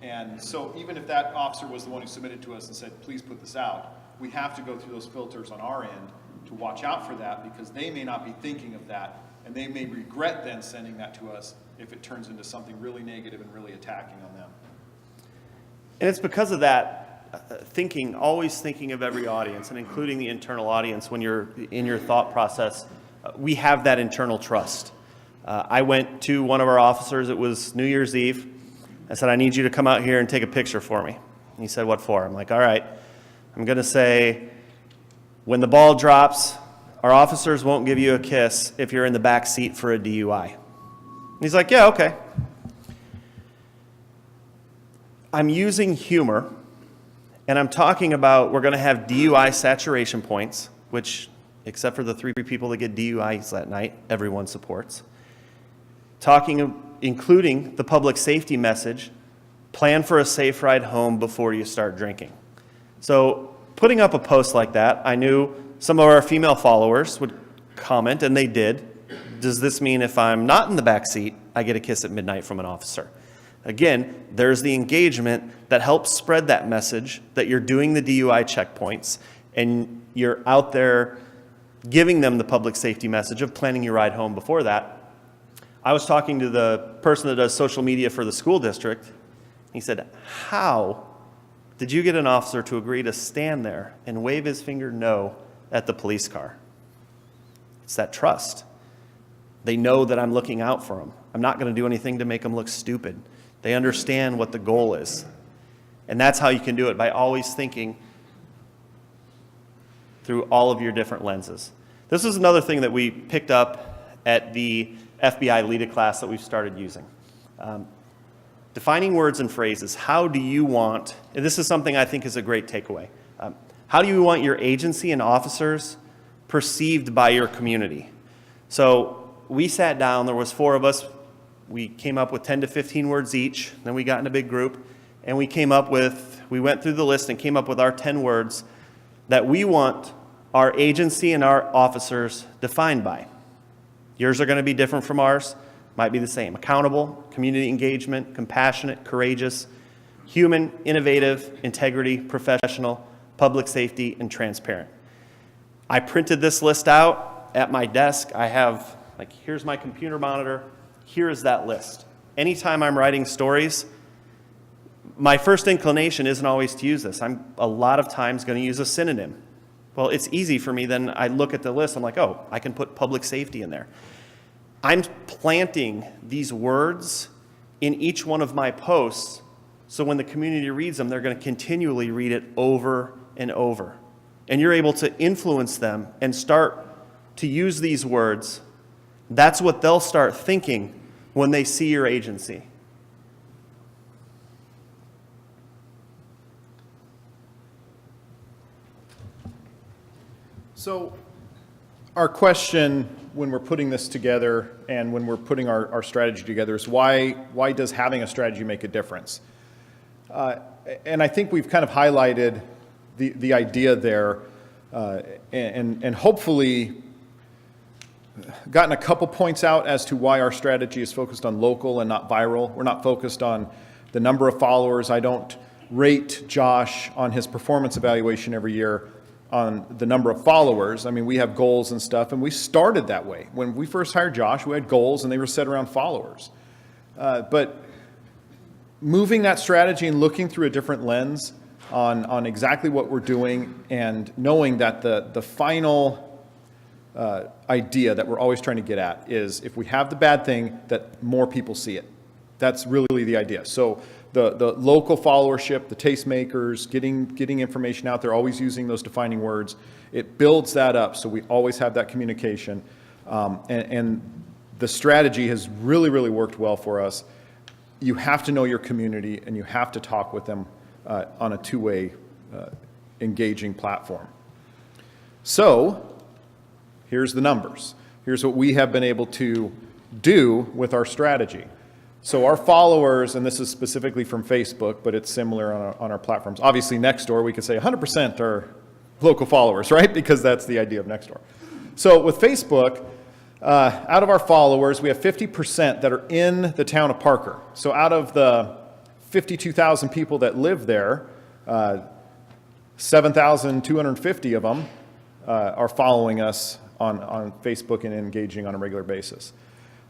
And so even if that officer was the one who submitted to us and said, please put this out, we have to go through those filters on our end to watch out for that, because they may not be thinking of that, and they may regret then sending that to us if it turns into something really negative and really attacking on them. And it's because of that always thinking of every audience, and including the internal audience when you're in your thought process. We have that internal trust. I went to one of our officers, it was New Year's Eve. I said, I need you to come out here and take a picture for me. And he said, what for? I'm like, all right, I'm going to say, when the ball drops, our officers won't give you a kiss if you're in the back seat for a DUI. And he's like, yeah, okay. I'm using humor, and I'm talking about we're going to have DUI saturation points, which, except for the 3 people that get DUIs that night, everyone supports. Including the public safety message, plan for a safe ride home before you start drinking. So putting up a post like that, I knew some of our female followers would comment, and they did. Does this mean if I'm not in the back seat, I get a kiss at midnight from an officer? Again, there's the engagement that helps spread that message that you're doing the DUI checkpoints and you're out there giving them the public safety message of planning your ride home before that. I was talking to the person that does social media for the school district. He said, how did you get an officer to agree to stand there and wave his finger no at the police car? It's that trust. They know that I'm looking out for them. I'm not going to do anything to make them look stupid. They understand what the goal is. And that's how you can do it, by always thinking through all of your different lenses. This is another thing that we picked up at the FBI LEDA class that we've started using. Defining words and phrases. How do you want, and this is something I think is a great takeaway, how do you want your agency and officers perceived by your community? So we sat down, there was 4 of us, we came up with 10 to 15 words each, then we got in a big group, and we went through the list and came up with our 10 words that we want our agency and our officers defined by. Yours are going to be different from ours, might be the same. Accountable, community engagement, compassionate, courageous, human, innovative, integrity, professional, public safety, and transparent. I printed this list out at my desk. I have, here's my computer monitor. Here is that list. Anytime I'm writing stories, my first inclination isn't always to use this. I'm a lot of times going to use a synonym. Well, it's easy for me. Then I look at the list. I'm like, oh, I can put public safety in there. I'm planting these words in each one of my posts, so when the community reads them, they're going to continually read it over and over. And you're able to influence them and start to use these words That's what they'll start thinking when they see your agency. So our question when we're putting this together and when we're putting our strategy together is why does having a strategy make a difference? And I think we've kind of highlighted the idea there and hopefully gotten a couple points out as to why our strategy is focused on local and not viral. We're not focused on the number of followers. I don't rate Josh on his performance evaluation every year on the number of followers. I mean, we have goals and stuff, and we started that way. When we first hired Josh, we had goals, and they were set around followers. But moving that strategy and looking through a different lens on exactly what we're doing and knowing that the final idea that we're always trying to get at is if we have the bad thing, that more people see it. That's really the idea. So the local followership, the tastemakers, getting information out there, always using those defining words, it builds that up so we always have that communication. And the strategy has really worked well for us. You have to know your community and you have to talk with them on a two-way engaging platform. So here's the numbers. Here's what we have been able to do with our strategy. So our followers, and this is specifically from Facebook, but it's similar on our platforms. Obviously, Nextdoor, we could say 100% are local followers, right? Because that's the idea of Nextdoor. So with Facebook, out of our followers, we have 50% that are in the town of Parker. So out of the 52,000 people that live there, 7,250 of them are following us on Facebook and engaging on a regular basis.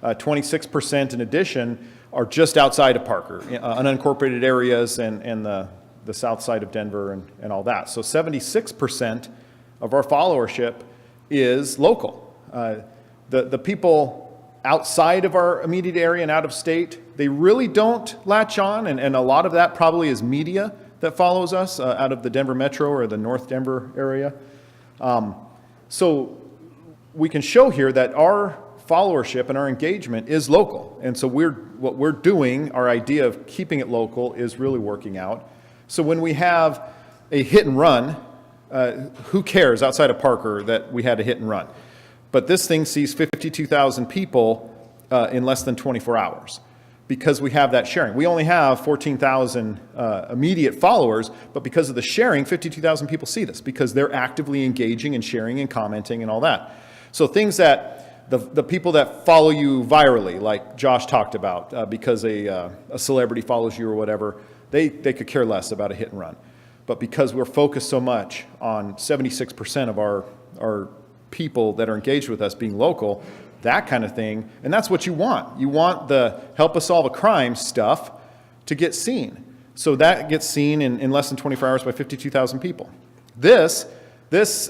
26% in addition are just outside of Parker, unincorporated areas and the south side of Denver and all that. So 76% of our followership is local. The people outside of our immediate area and out of state, they really don't latch on, and a lot of that probably is media that follows us out of the Denver metro or the North Denver area. So we can show here that our followership and our engagement is local. And so what we're doing, our idea of keeping it local is really working out. So when we have a hit and run, who cares outside of Parker that we had a hit and run? But this thing sees 52,000 people in less than 24 hours because we have that sharing. We only have 14,000 immediate followers, but because of the sharing, 52,000 people see this because they're actively engaging and sharing and commenting and all that. So things that the people that follow you virally, like Josh talked about, because a celebrity follows you or whatever, they could care less about a hit and run. But because we're focused so much on 76% of our people that are engaged with us being local, that kind of thing, and that's what you want. You want the help us solve a crime stuff to get seen. So that gets seen in less than 24 hours by 52,000 people. This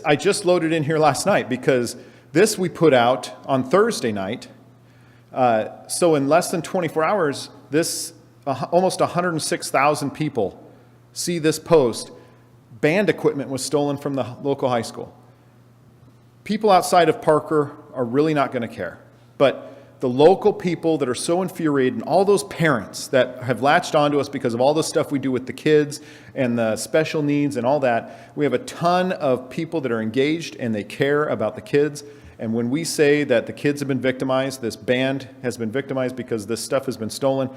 I just loaded in here last night because this we put out on Thursday night. So in less than 24 hours, almost 106,000 people see this post. Band equipment was stolen from the local high school. People outside of Parker are really not going to care. But the local people that are so infuriated and all those parents that have latched onto us because of all the stuff we do with the kids and the special needs and all that, we have a ton of people that are engaged and they care about the kids. And when we say that the kids have been victimized, this band has been victimized because this stuff has been stolen,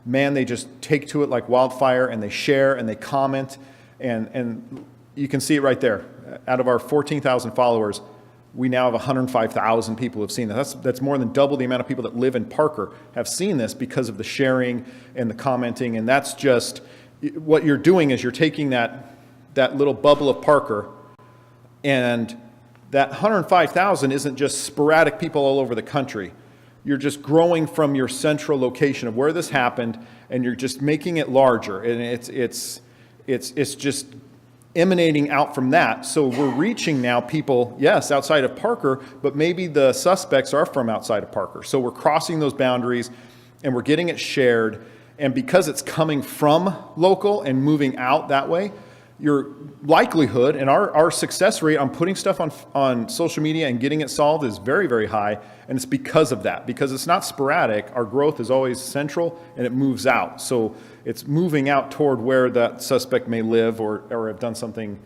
man, they just take to it like wildfire and they share and they comment. And you can see it right there. Out of our 14,000 followers, we now have 105,000 people who have seen that. That's more than double the amount of people that live in Parker have seen this because of the sharing and the commenting. And that's just what you're doing is you're taking that little bubble of Parker, and that 105,000 isn't just sporadic people all over the country. You're just growing from your central location of where this happened, and you're just making it larger. And it's just emanating out from that. So we're reaching now people, yes, outside of Parker, but maybe the suspects are from outside of Parker. So we're crossing those boundaries and we're getting it shared. And because it's coming from local and moving out that way, your likelihood and our success rate on putting stuff on social media and getting it solved is very, very high. And it's because of that. Because it's not sporadic. Our growth is always central and it moves out. So it's moving out toward where that suspect may live or have done something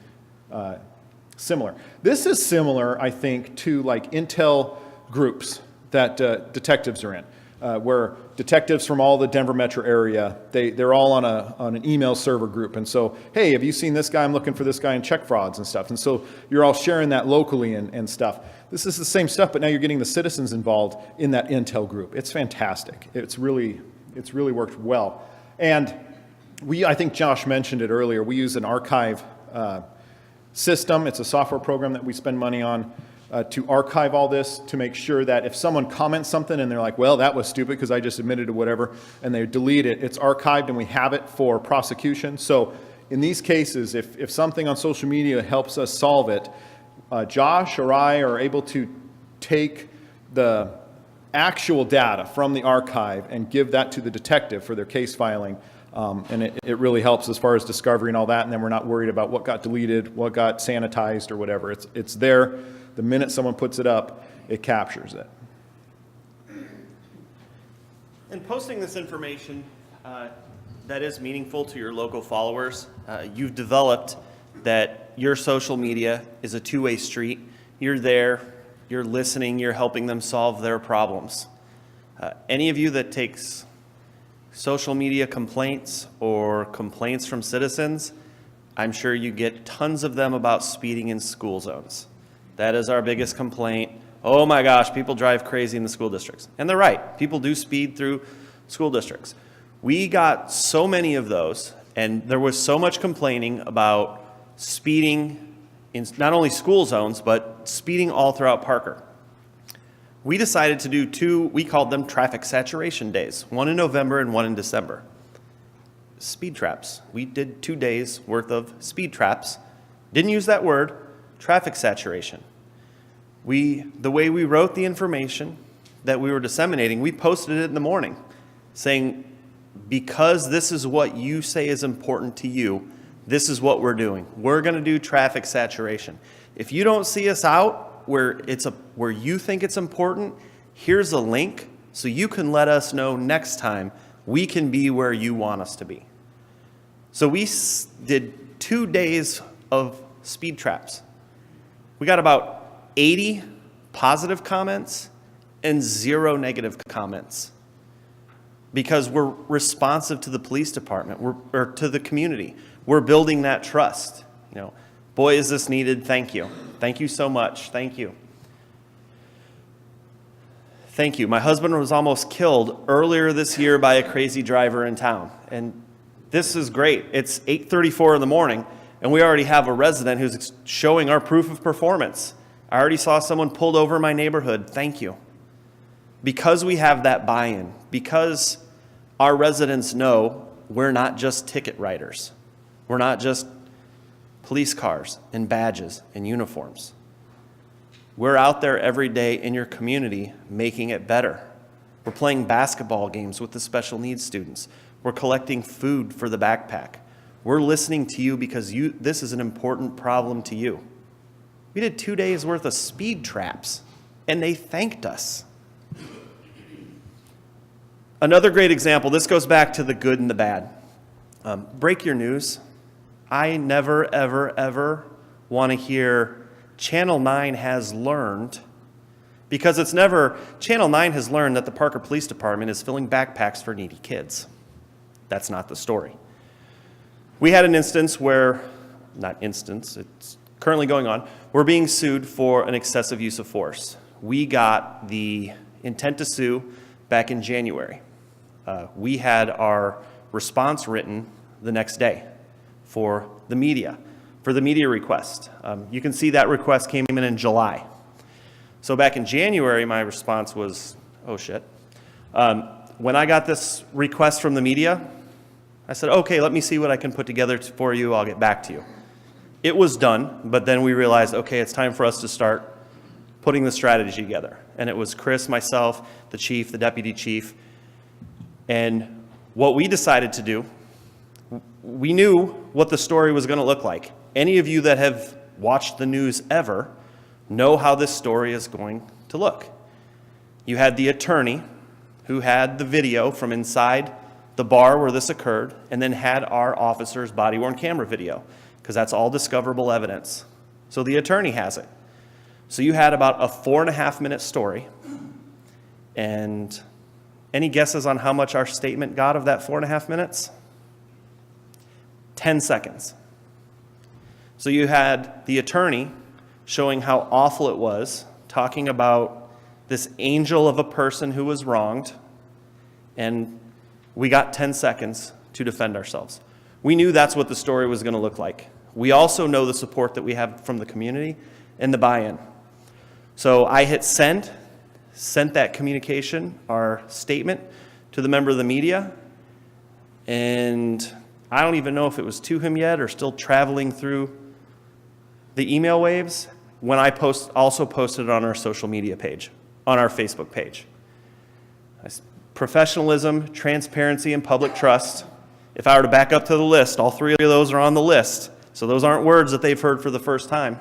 similar. This is similar, I think, to like intel groups that detectives are in. Where detectives from all the Denver metro area, they're all on an email server group. And so, hey, have you seen this guy? I'm looking for this guy in check frauds and stuff. And so you're all sharing that locally and stuff. This is the same stuff, but now you're getting the citizens involved in that intel group. It's fantastic. It's really worked well. And I think Josh mentioned it earlier, we use an archive system. It's a software program that we spend money on to archive all this, to make sure that if someone comments something and they're like, well, that was stupid because I just admitted to whatever, and they delete it, it's archived and we have it for prosecution. So in these cases, if something on social media helps us solve it, Josh or I are able to take the actual data from the archive and give that to the detective for their case filing. And it really helps as far as discovery and all that, and then we're not worried about what got deleted, what got sanitized or whatever. It's there. The minute someone puts it up, it captures it. In posting this information that is meaningful to your local followers, you've developed that your social media is a two-way street. You're there, you're listening, you're helping them solve their problems. Any of you that takes social media complaints or complaints from citizens, I'm sure you get tons of them about speeding in school zones. That is our biggest complaint. Oh my gosh, people drive crazy in the school districts. And they're right. People do speed through school districts. We got so many of those, and there was so much complaining about speeding in not only school zones, but speeding all throughout Parker. We decided to do two, we called them traffic saturation days, one in November and one in December. Speed traps. We did 2 days worth of speed traps. Didn't use that word, traffic saturation. The way we wrote the information that we were disseminating, we posted it in the morning saying, because this is what you say is important to you, this is what we're doing. We're going to do traffic saturation. If you don't see us out where you think it's important, here's a link so you can let us know next time we can be where you want us to be. So we did 2 days of speed traps. We got about 80 positive comments and 0 negative comments because we're responsive to the police department or to the community. We're building that trust. Boy, is this needed. Thank you. Thank you so much. Thank you. Thank you. My husband was almost killed earlier this year by a crazy driver in town. And this is great. It's 8:34 in the morning, and we already have a resident who's showing our proof of performance. I already saw someone pulled over in my neighborhood. Thank you. Because we have that buy-in, because our residents know we're not just ticket writers. We're not just police cars and badges and uniforms. We're out there every day in your community making it better. We're playing basketball games with the special needs students. We're collecting food for the backpack. We're listening to you because this is an important problem to you. We did 2 days worth of speed traps, and they thanked us. Another great example, this goes back to the good and the bad. Break your news. I never, ever, ever want to hear Channel 9 has learned, because Channel 9 has learned that the Parker Police Department is filling backpacks for needy kids. That's not the story. We had an instance it's currently going on. We're being sued for an excessive use of force. We got the intent to sue back in January. We had our response written the next day for the media request. You can see that request came in July. So back in January, my response was, oh shit. When I got this request from the media, I said, okay, let me see what I can put together for you. I'll get back to you. It was done, but then we realized, okay, it's time for us to start putting the strategy together. And it was Chris, myself, the chief, the deputy chief. And what we decided to do, we knew what the story was going to look like. Any of you that have watched the news ever know how this story is going to look. You had the attorney who had the video from inside the bar where this occurred, and then had our officer's body-worn camera video, because that's all discoverable evidence. So the attorney has it. So you had about a 4.5-minute story. And any guesses on how much our statement got of that 4.5 minutes? 10 seconds. So you had the attorney showing how awful it was, talking about this angel of a person who was wronged, and we got 10 seconds to defend ourselves. We knew that's what the story was going to look like. We also know the support that we have from the community and the buy-in. So I hit send, sent that communication, our statement, to the member of the media, and I don't even know if it was to him yet or still traveling through the email waves when I also posted it on our social media page, on our Facebook page. Professionalism, transparency, and public trust. If I were to back up to the list, all three of those are on the list. So those aren't words that they've heard for the first time.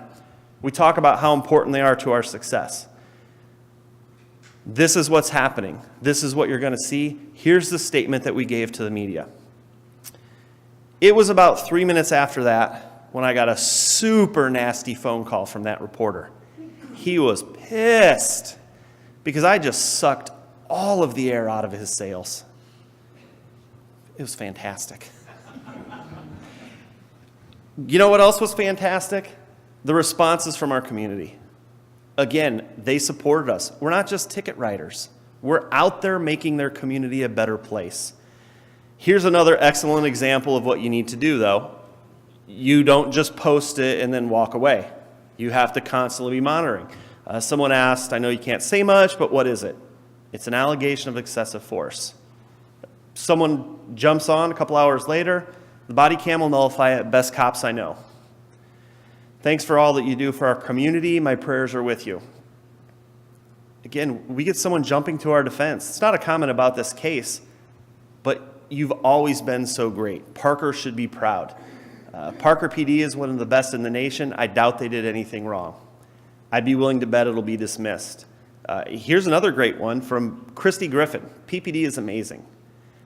We talk about how important they are to our success. This is what's happening. This is what you're going to see. Here's the statement that we gave to the media. It was about 3 minutes after that when I got a super nasty phone call from that reporter. He was pissed because I just sucked all of the air out of his sails. It was fantastic. You know what else was fantastic? The responses from our community. Again, they supported us. We're not just ticket writers. We're out there making their community a better place. Here's another excellent example of what you need to do, though. You don't just post it and then walk away. You have to constantly be monitoring. Someone asked, I know you can't say much, but what is it? It's an allegation of excessive force. Someone jumps on a couple hours later, the body cam will nullify it. Best cops I know. Thanks for all that you do for our community. My prayers are with you. Again, we get someone jumping to our defense. It's not a comment about this case, but you've always been so great. Parker should be proud. Parker PD is one of the best in the nation. I doubt they did anything wrong. I'd be willing to bet it'll be dismissed. Here's another great one from Christy Griffin. PPD is amazing.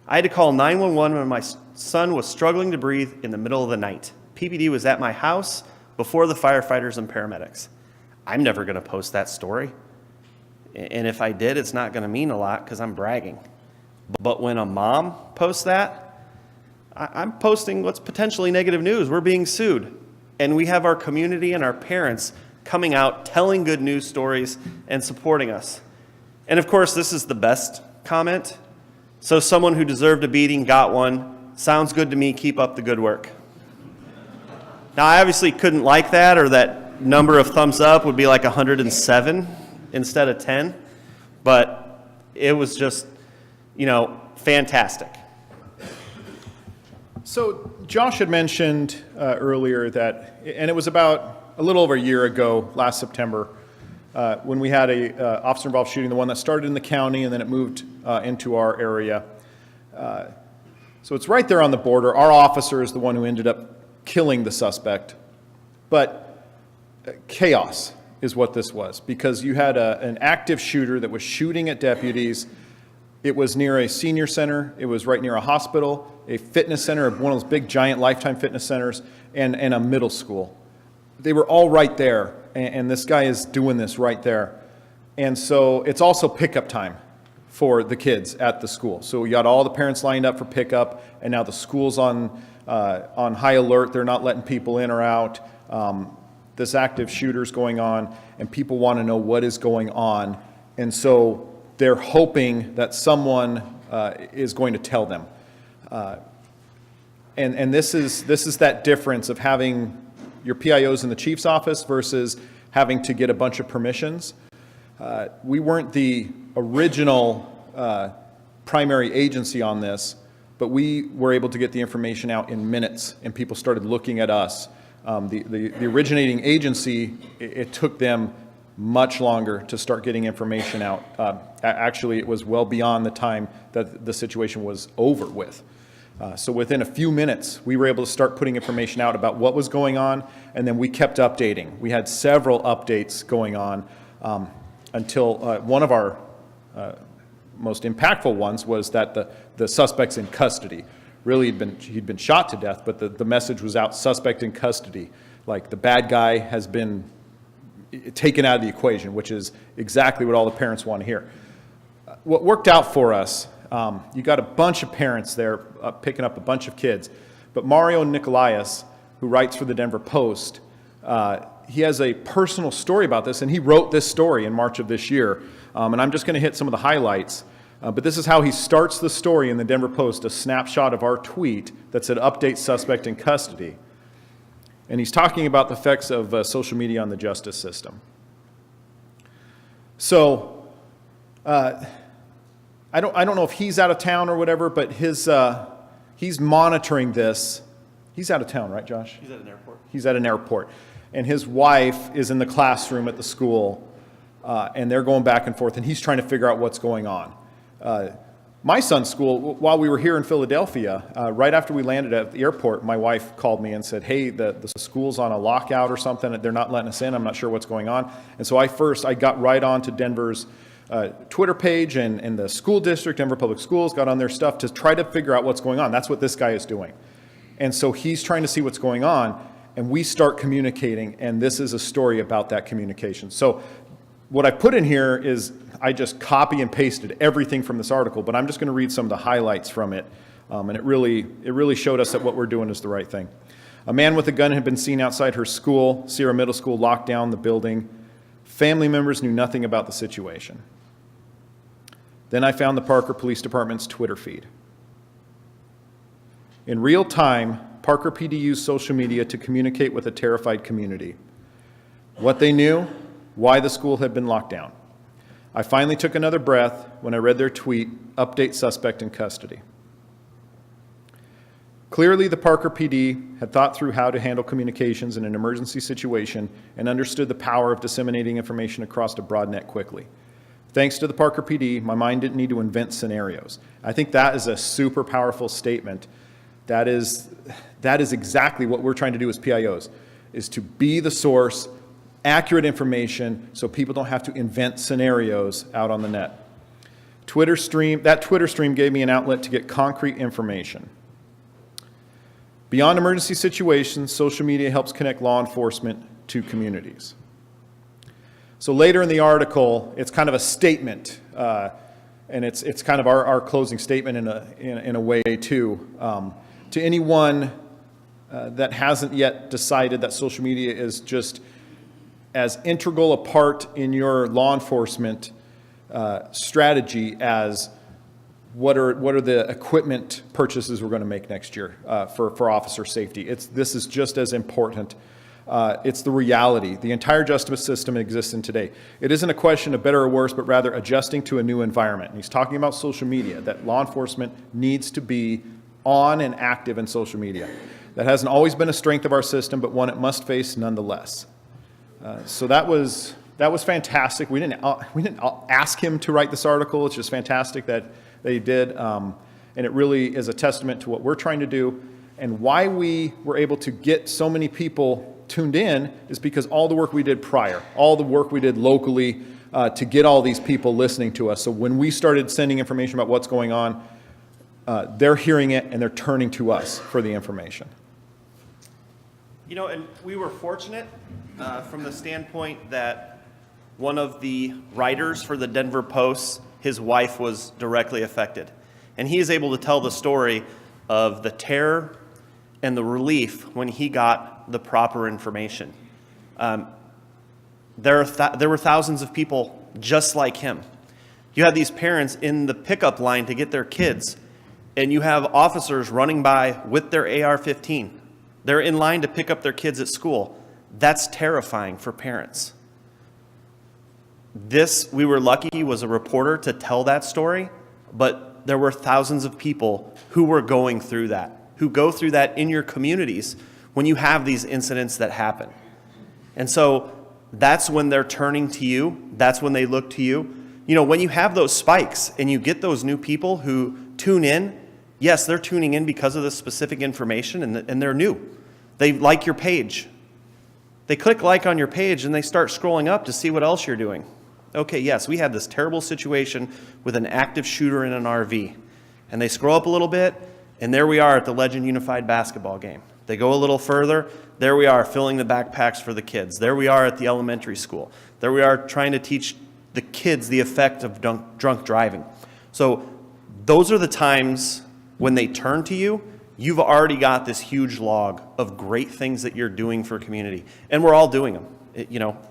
I had to call 911 when my son was struggling to breathe in the middle of the night. PPD was at my house before the firefighters and paramedics. I'm never going to post that story. And if I did, it's not going to mean a lot because I'm bragging. But when a mom posts that, I'm posting what's potentially negative news. We're being sued. And we have our community and our parents coming out, telling good news stories, and supporting us. And of course, this is the best comment. So someone who deserved a beating got one. Sounds good to me. Keep up the good work. Now, I obviously couldn't like that, or that number of thumbs up would be like 107 instead of 10. But it was just, fantastic. So Josh had mentioned earlier that, and it was about a little over a year ago, last September, when we had a officer-involved shooting, the one that started in the county and then it moved into our area. So it's right there on the border. Our officer is the one who ended up killing the suspect. But chaos is what this was, because you had an active shooter that was shooting at deputies. It was near a senior center. It was right near a hospital, a fitness center, one of those big giant Lifetime fitness centers, and a middle school. They were all right there, and this guy is doing this right there. And so it's also pickup time for the kids at the school. So we got all the parents lined up for pickup, and now the school's on high alert. They're not letting people in or out. This active shooter's going on, and people want to know what is going on. And so they're hoping that someone is going to tell them. And this is that difference of having your PIOs in the chief's office versus having to get a bunch of permissions. We weren't the original primary agency on this, but we were able to get the information out in minutes, and people started looking at us. The originating agency, it took them much longer to start getting information out. Actually, it was well beyond the time that the situation was over with. So within a few minutes, we were able to start putting information out about what was going on, and then we kept updating. We had several updates going on until one of our most impactful ones was that the suspect's in custody. Really, he'd been shot to death, but the message was out, suspect in custody. Like the bad guy has been taken out of the equation, which is exactly what all the parents want to hear. What worked out for us, you got a bunch of parents there picking up a bunch of kids, but Mario Nicolaius, who writes for the Denver Post, he has a personal story about this, and he wrote this story in March of this year. And I'm just going to hit some of the highlights. But this is how he starts the story in the Denver Post, a snapshot of our tweet that said, "Update suspect in custody." And he's talking about the effects of social media on the justice system. So, I don't know if he's out of town or whatever, but he's monitoring this. He's out of town, right, Josh? He's at an airport. He's at an airport. And his wife is in the classroom at the school, and they're going back and forth, and he's trying to figure out what's going on. My son's school, while we were here in Philadelphia, right after we landed at the airport, my wife called me and said, "Hey, the school's on a lockout or something. They're not letting us in. I'm not sure what's going on." And so I got right on to Denver's Twitter page and the school district, Denver Public Schools, got on their stuff to try to figure out what's going on. That's what this guy is doing. And so he's trying to see what's going on, and we start communicating, and this is a story about that communication. So what I put in here is I just copy and pasted everything from this article, but I'm just going to read some of the highlights from it. And it really showed us that what we're doing is the right thing. A man with a gun had been seen outside her school. Sierra Middle School locked down the building. Family members knew nothing about the situation. Then I found the Parker Police Department's Twitter feed. In real time, Parker PD used social media to communicate with a terrified community. What they knew, why the school had been locked down. I finally took another breath when I read their tweet, "Update suspect in custody." Clearly, the Parker PD had thought through how to handle communications in an emergency situation and understood the power of disseminating information across a broad net quickly. Thanks to the Parker PD, my mind didn't need to invent scenarios. I think that is a super powerful statement. That is exactly what we're trying to do as PIOs, is to be the source, accurate information, so people don't have to invent scenarios out on the net. That Twitter stream gave me an outlet to get concrete information. Beyond emergency situations, social media helps connect law enforcement to communities. So later in the article, it's kind of a statement, and it's kind of our closing statement in a way too. To anyone that hasn't yet decided that social media is just as integral a part in your law enforcement strategy as what are the equipment purchases we're going to make next year for officer safety. This is just as important. It's the reality. The entire justice system exists in today. It isn't a question of better or worse, but rather adjusting to a new environment. And he's talking about social media, that law enforcement needs to be on and active in social media. That hasn't always been a strength of our system, but one it must face nonetheless. So that was fantastic. We didn't ask him to write this article. It's just fantastic that he did, and it really is a testament to what we're trying to do, and why we were able to get so many people tuned in is because all the work we did prior, all the work we did locally to get all these people listening to us. So when we started sending information about what's going on, they're hearing it and they're turning to us for the information. You know, and we were fortunate from the standpoint that one of the writers for the Denver Post, his wife was directly affected. And he is able to tell the story of the terror and the relief when he got the proper information. There were thousands of people just like him. You had these parents in the pickup line to get their kids, and you have officers running by with their AR-15. They're in line to pick up their kids at school. That's terrifying for parents. We were lucky, was a reporter to tell that story, but there were thousands of people who were going through that, who go through that in your communities when you have these incidents that happen. And so that's when they're turning to you. That's when they look to you. You know, when you have those spikes and you get those new people who tune in yes, they're tuning in because of this specific information, and they're new. They like your page. They click like on your page, and they start scrolling up to see what else you're doing. Okay, yes, we had this terrible situation with an active shooter in an RV. And they scroll up a little bit, and there we are at the Legend Unified basketball game. They go a little further, there we are filling the backpacks for the kids. There we are at the elementary school. There we are trying to teach the kids the effect of drunk driving. So those are the times when they turn to you. You've already got this huge log of great things that you're doing for community. And we're all doing them.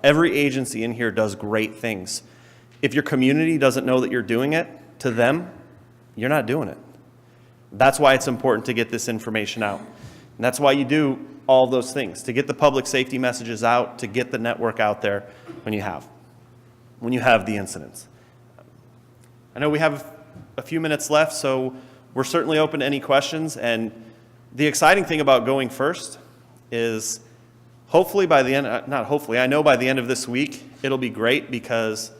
Every agency in here does great things. If your community doesn't know that you're doing it, to them, you're not doing it. That's why it's important to get this information out. And that's why you do all those things, to get the public safety messages out, to get the network out there when you have the incidents. I know we have a few minutes left, so we're certainly open to any questions. And the exciting thing about going first is hopefully by the end, not hopefully, I know by the end of this week, it'll be great because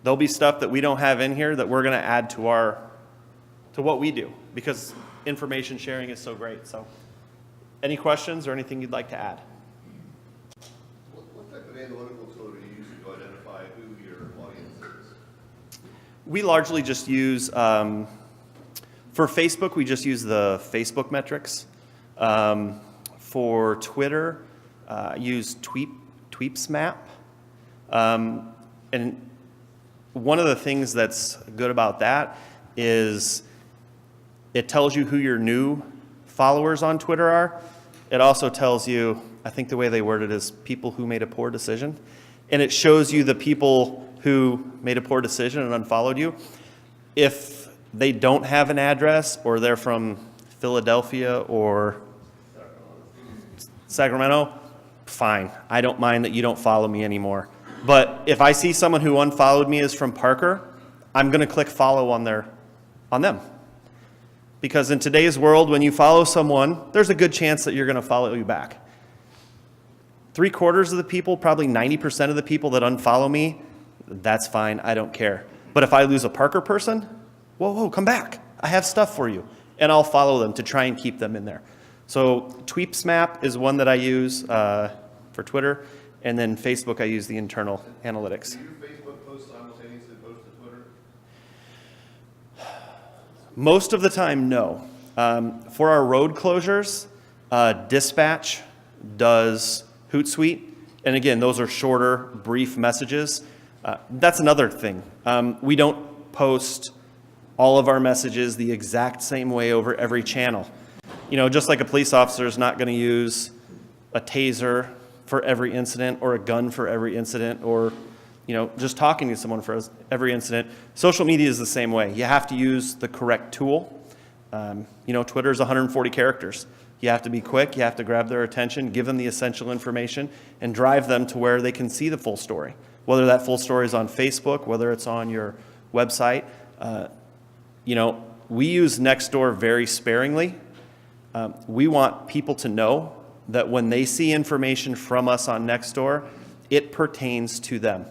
there'll be stuff that we don't have in here that we're going to add to what we do, because information sharing is so great. So any questions or anything you'd like to add? What type of analytical tool do you use to identify who your audience is? We largely just use, for Facebook, we just use the Facebook metrics. For Twitter, use Tweepsmap. And one of the things that's good about that is it tells you who your new followers on Twitter are. It also tells you, I think the way they word it is people who made a poor decision. And it shows you the people who made a poor decision and unfollowed you. If they don't have an address, or they're from Philadelphia or Sacramento, fine. I don't mind that you don't follow me anymore. But if I see someone who unfollowed me is from Parker, I'm going to click follow on them. Because in today's world, when you follow someone, there's a good chance that you're going to follow you back. 3/4 of the people, probably 90% of the people that unfollow me, that's fine. I don't care. But if I lose a Parker person, whoa, come back. I have stuff for you. And I'll follow them to try and keep them in there. So Tweepsmap is one that I use for Twitter. And then Facebook, I use the internal analytics. Do your Facebook posts simultaneously post to Twitter? Most of the time, no. For our road closures, Dispatch does Hootsuite. And again, those are shorter, brief messages. That's another thing. We don't post all of our messages the exact same way over every channel. Just like a police officer is not going to use a taser for every incident, or a gun for every incident, or just talking to someone for every incident. Social media is the same way. You have to use the correct tool. Twitter is 140 characters. You have to be quick. You have to grab their attention, give them the essential information, and drive them to where they can see the full story. Whether that full story is on Facebook, whether it's on your website. We use Nextdoor very sparingly. We want people to know that when they see information from us on Nextdoor, it pertains to them.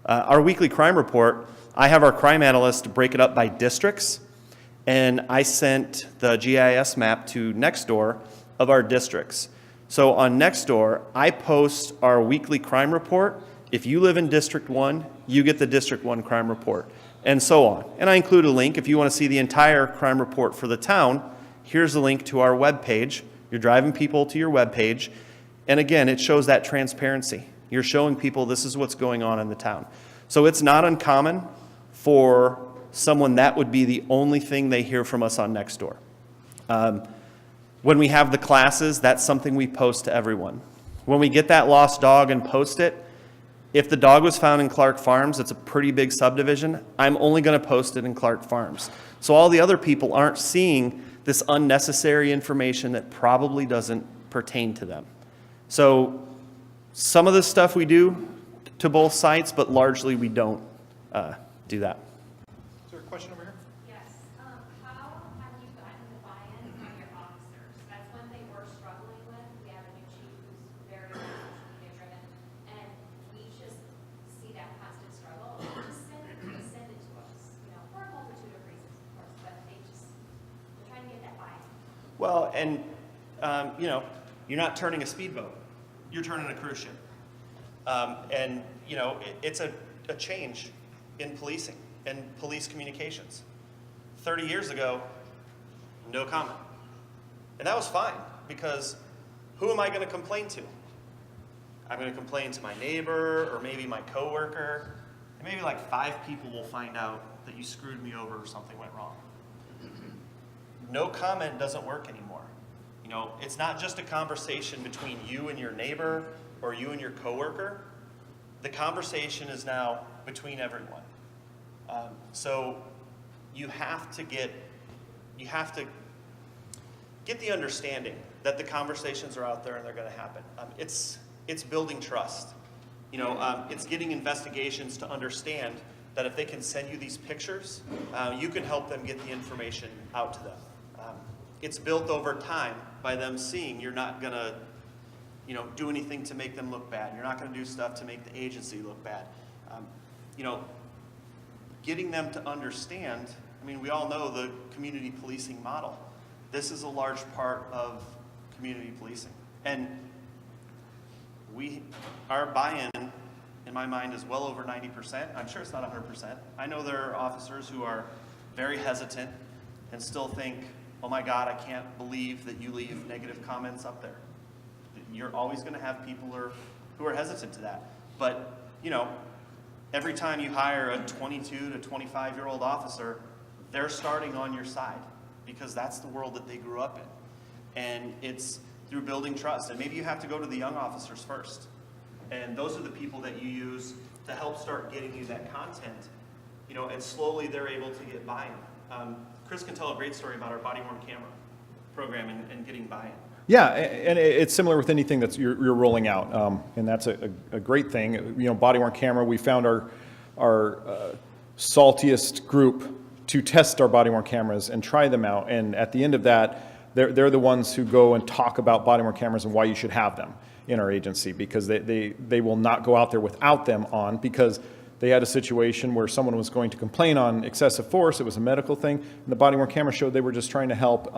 Our weekly crime report, I have our crime analyst break it up by districts, and I sent the GIS map to Nextdoor of our districts. So on Nextdoor, I post our weekly crime report. If you live in District 1, you get the District 1 crime report, and so on. And I include a link. If you want to see the entire crime report for the town, here's a link to our webpage. You're driving people to your webpage. And again, it shows that transparency. You're showing people this is what's going on in the town. So it's not uncommon for someone that would be the only thing they hear from us on Nextdoor. When we have the classes, that's something we post to everyone. When we get that lost dog and post it, if the dog was found in Clark Farms, it's a pretty big subdivision, I'm only going to post it in Clark Farms. So all the other people aren't seeing this unnecessary information that probably doesn't pertain to them. So some of the stuff we do to both sites, but largely we don't do that. Is there a question over here? Yes. How have you gotten the buy-in from your officers? That's one thing we're struggling with. We have a new chief who's very social media driven, and we just see that constant struggle. They send it to us, for a multitude of reasons, of course, but they just Well, and, you know, you're not turning a speedboat, you're turning a cruise ship. And, you know, it's a change in policing and police communications. 30 years ago, no comment. And that was fine, because who am I going to complain to? I'm going to complain to my neighbor or maybe my coworker, and maybe like 5 people will find out that you screwed me over or something went wrong. No comment doesn't work anymore. You know, it's not just a conversation between you and your neighbor or you and your coworker. The conversation is now between everyone. So you have to get the understanding that the conversations are out there and they're going to happen. It's building trust. You know, it's getting investigations to understand that if they can send you these pictures, you can help them get the information out to them. It's built over time by them seeing you're not going to, you know, do anything to make them look bad. You're not going to do stuff to make the agency look bad. You know, getting them to understand, I mean, we all know the community policing model. This is a large part of community policing. And our buy-in, in my mind, is well over 90%. I'm sure it's not 100%. I know there are officers who are very hesitant and still think, oh my God, I can't believe that you leave negative comments up there. You're always going to have people who are hesitant to that. But, you know, every time you hire a 22 to 25-year-old officer, they're starting on your side because that's the world that they grew up in. And it's through building trust. And maybe you have to go to the young officers first. And those are the people that you use to help start getting you that content, you know, and slowly they're able to get buy-in. Chris can tell a great story about our body-worn camera program and getting buy-in. Yeah, and it's similar with anything that you're rolling out, and that's a great thing. You know, body-worn camera, we found our saltiest group to test our body-worn cameras and try them out, and at the end of that, they're the ones who go and talk about body-worn cameras and why you should have them in our agency, because they will not go out there without them on, because they had a situation where someone was going to complain on excessive force. It was a medical thing. And the body-worn camera showed they were just trying to help.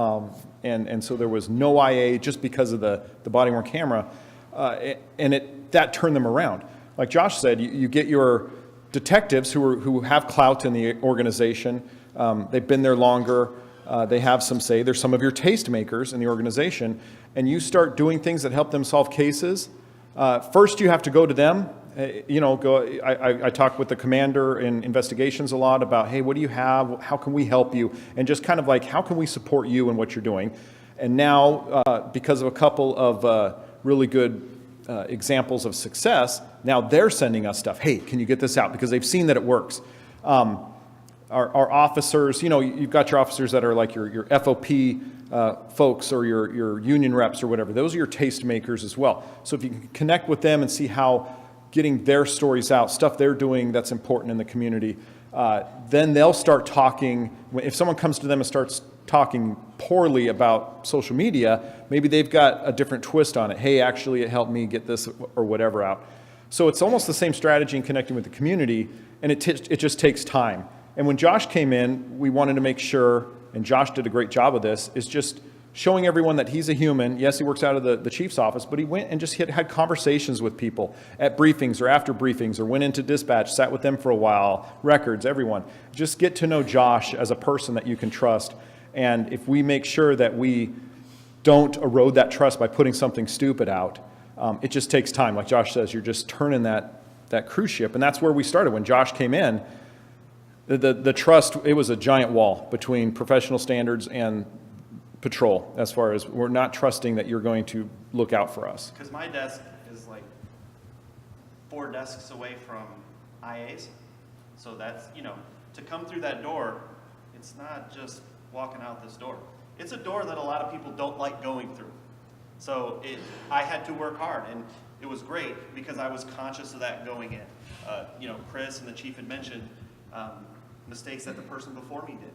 And so there was no IA just because of the body-worn camera. That turned them around. Like Josh said, you get your detectives who have clout in the organization. They've been there longer. They have some say. There's some of your tastemakers in the organization. And you start doing things that help them solve cases. First, you have to go to them. You know, I talk with the commander in investigations a lot about, hey, what do you have? How can we help you? And just kind of like, how can we support you in what you're doing? And now, because of a couple of really good examples of success, now they're sending us stuff. Hey, can you get this out? Because they've seen that it works. Our officers, you know, you've got your officers that are like your FOP folks or your union reps or whatever. Those are your tastemakers as well. So if you can connect with them and see how getting their stories out, stuff they're doing that's important in the community, then they'll start talking. If someone comes to them and starts talking poorly about social media, maybe they've got a different twist on it. Hey, actually, it helped me get this or whatever out. So it's almost the same strategy in connecting with the community, and it just takes time. And when Josh came in, we wanted to make sure, and Josh did a great job of this, is just showing everyone that he's a human. Yes, he works out of the chief's office, but he went and just had conversations with people at briefings or after briefings, or went into dispatch, sat with them for a while, records, everyone. Just get to know Josh as a person that you can trust. And if we make sure that we don't erode that trust by putting something stupid out, it just takes time. Like Josh says, you're just turning that cruise ship. And that's where we started. When Josh came in, the trust, it was a giant wall between professional standards and patrol, as far as we're not trusting that you're going to look out for us. Because my desk is like 4 desks away from IAs. So that's, you know, to come through that door, it's not just walking out this door. It's a door that a lot of people don't like going through. So I had to work hard, and it was great because I was conscious of that going in. You know, Chris and the chief had mentioned mistakes that the person before me did.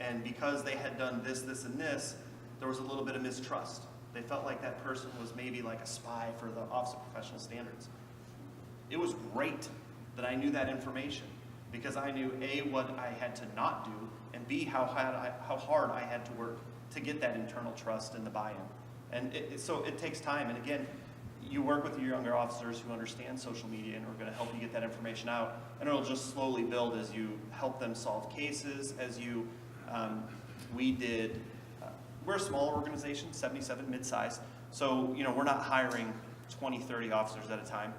And because they had done this, and this, there was a little bit of mistrust. They felt like that person was maybe like a spy for the Office of Professional Standards. It was great that I knew that information, because I knew A, what I had to not do, and B, how hard I had to work to get that internal trust and the buy-in. And so it takes time. And again, you work with your younger officers who understand social media and are going to help you get that information out. And it'll just slowly build as you help them solve cases, as you, we did, we're a smaller organization, 77 mid-sized. So, you know, we're not hiring 20, 30 officers at a time.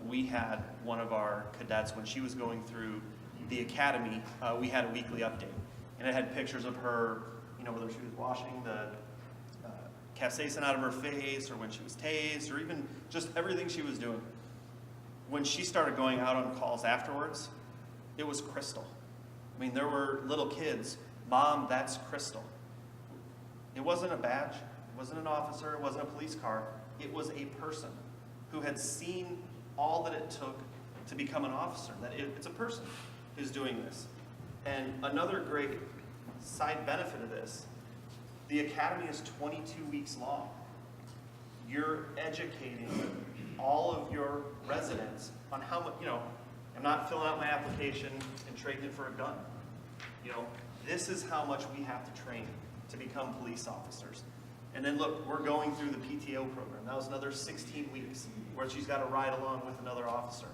We had one of our cadets, when she was going through the academy, we had a weekly update. And it had pictures of her, you know, whether she was washing the capsaicin out of her face, or when she was tased, or even just everything she was doing. When she started going out on calls afterwards, it was Crystal. I mean, there were little kids, Mom, that's Crystal. It wasn't a badge, it wasn't an officer, it wasn't a police car, it was a person who had seen all that it took to become an officer, that it's a person who's doing this. And another great side benefit of this, the academy is 22 weeks long. You're educating all of your residents on how much, you know, I'm not filling out my application and trading it for a gun. You know, this is how much we have to train to become police officers. And then look, we're going through the PTO program. That was another 16 weeks where she's got to ride along with another officer.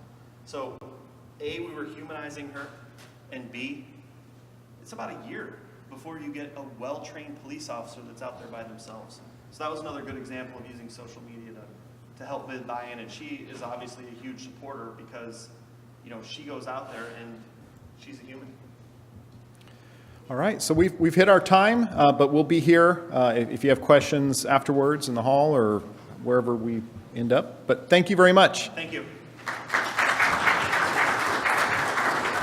So A, we were humanizing her, and B, it's about a year before you get a well-trained police officer that's out there by themselves. So that was another good example of using social media to help build buy-in, and she is obviously a huge supporter because, you know, she goes out there and she's a human. All right, so we've hit our time, but we'll be here if you have questions afterwards in the hall or wherever we end up. But thank you very much. Thank you.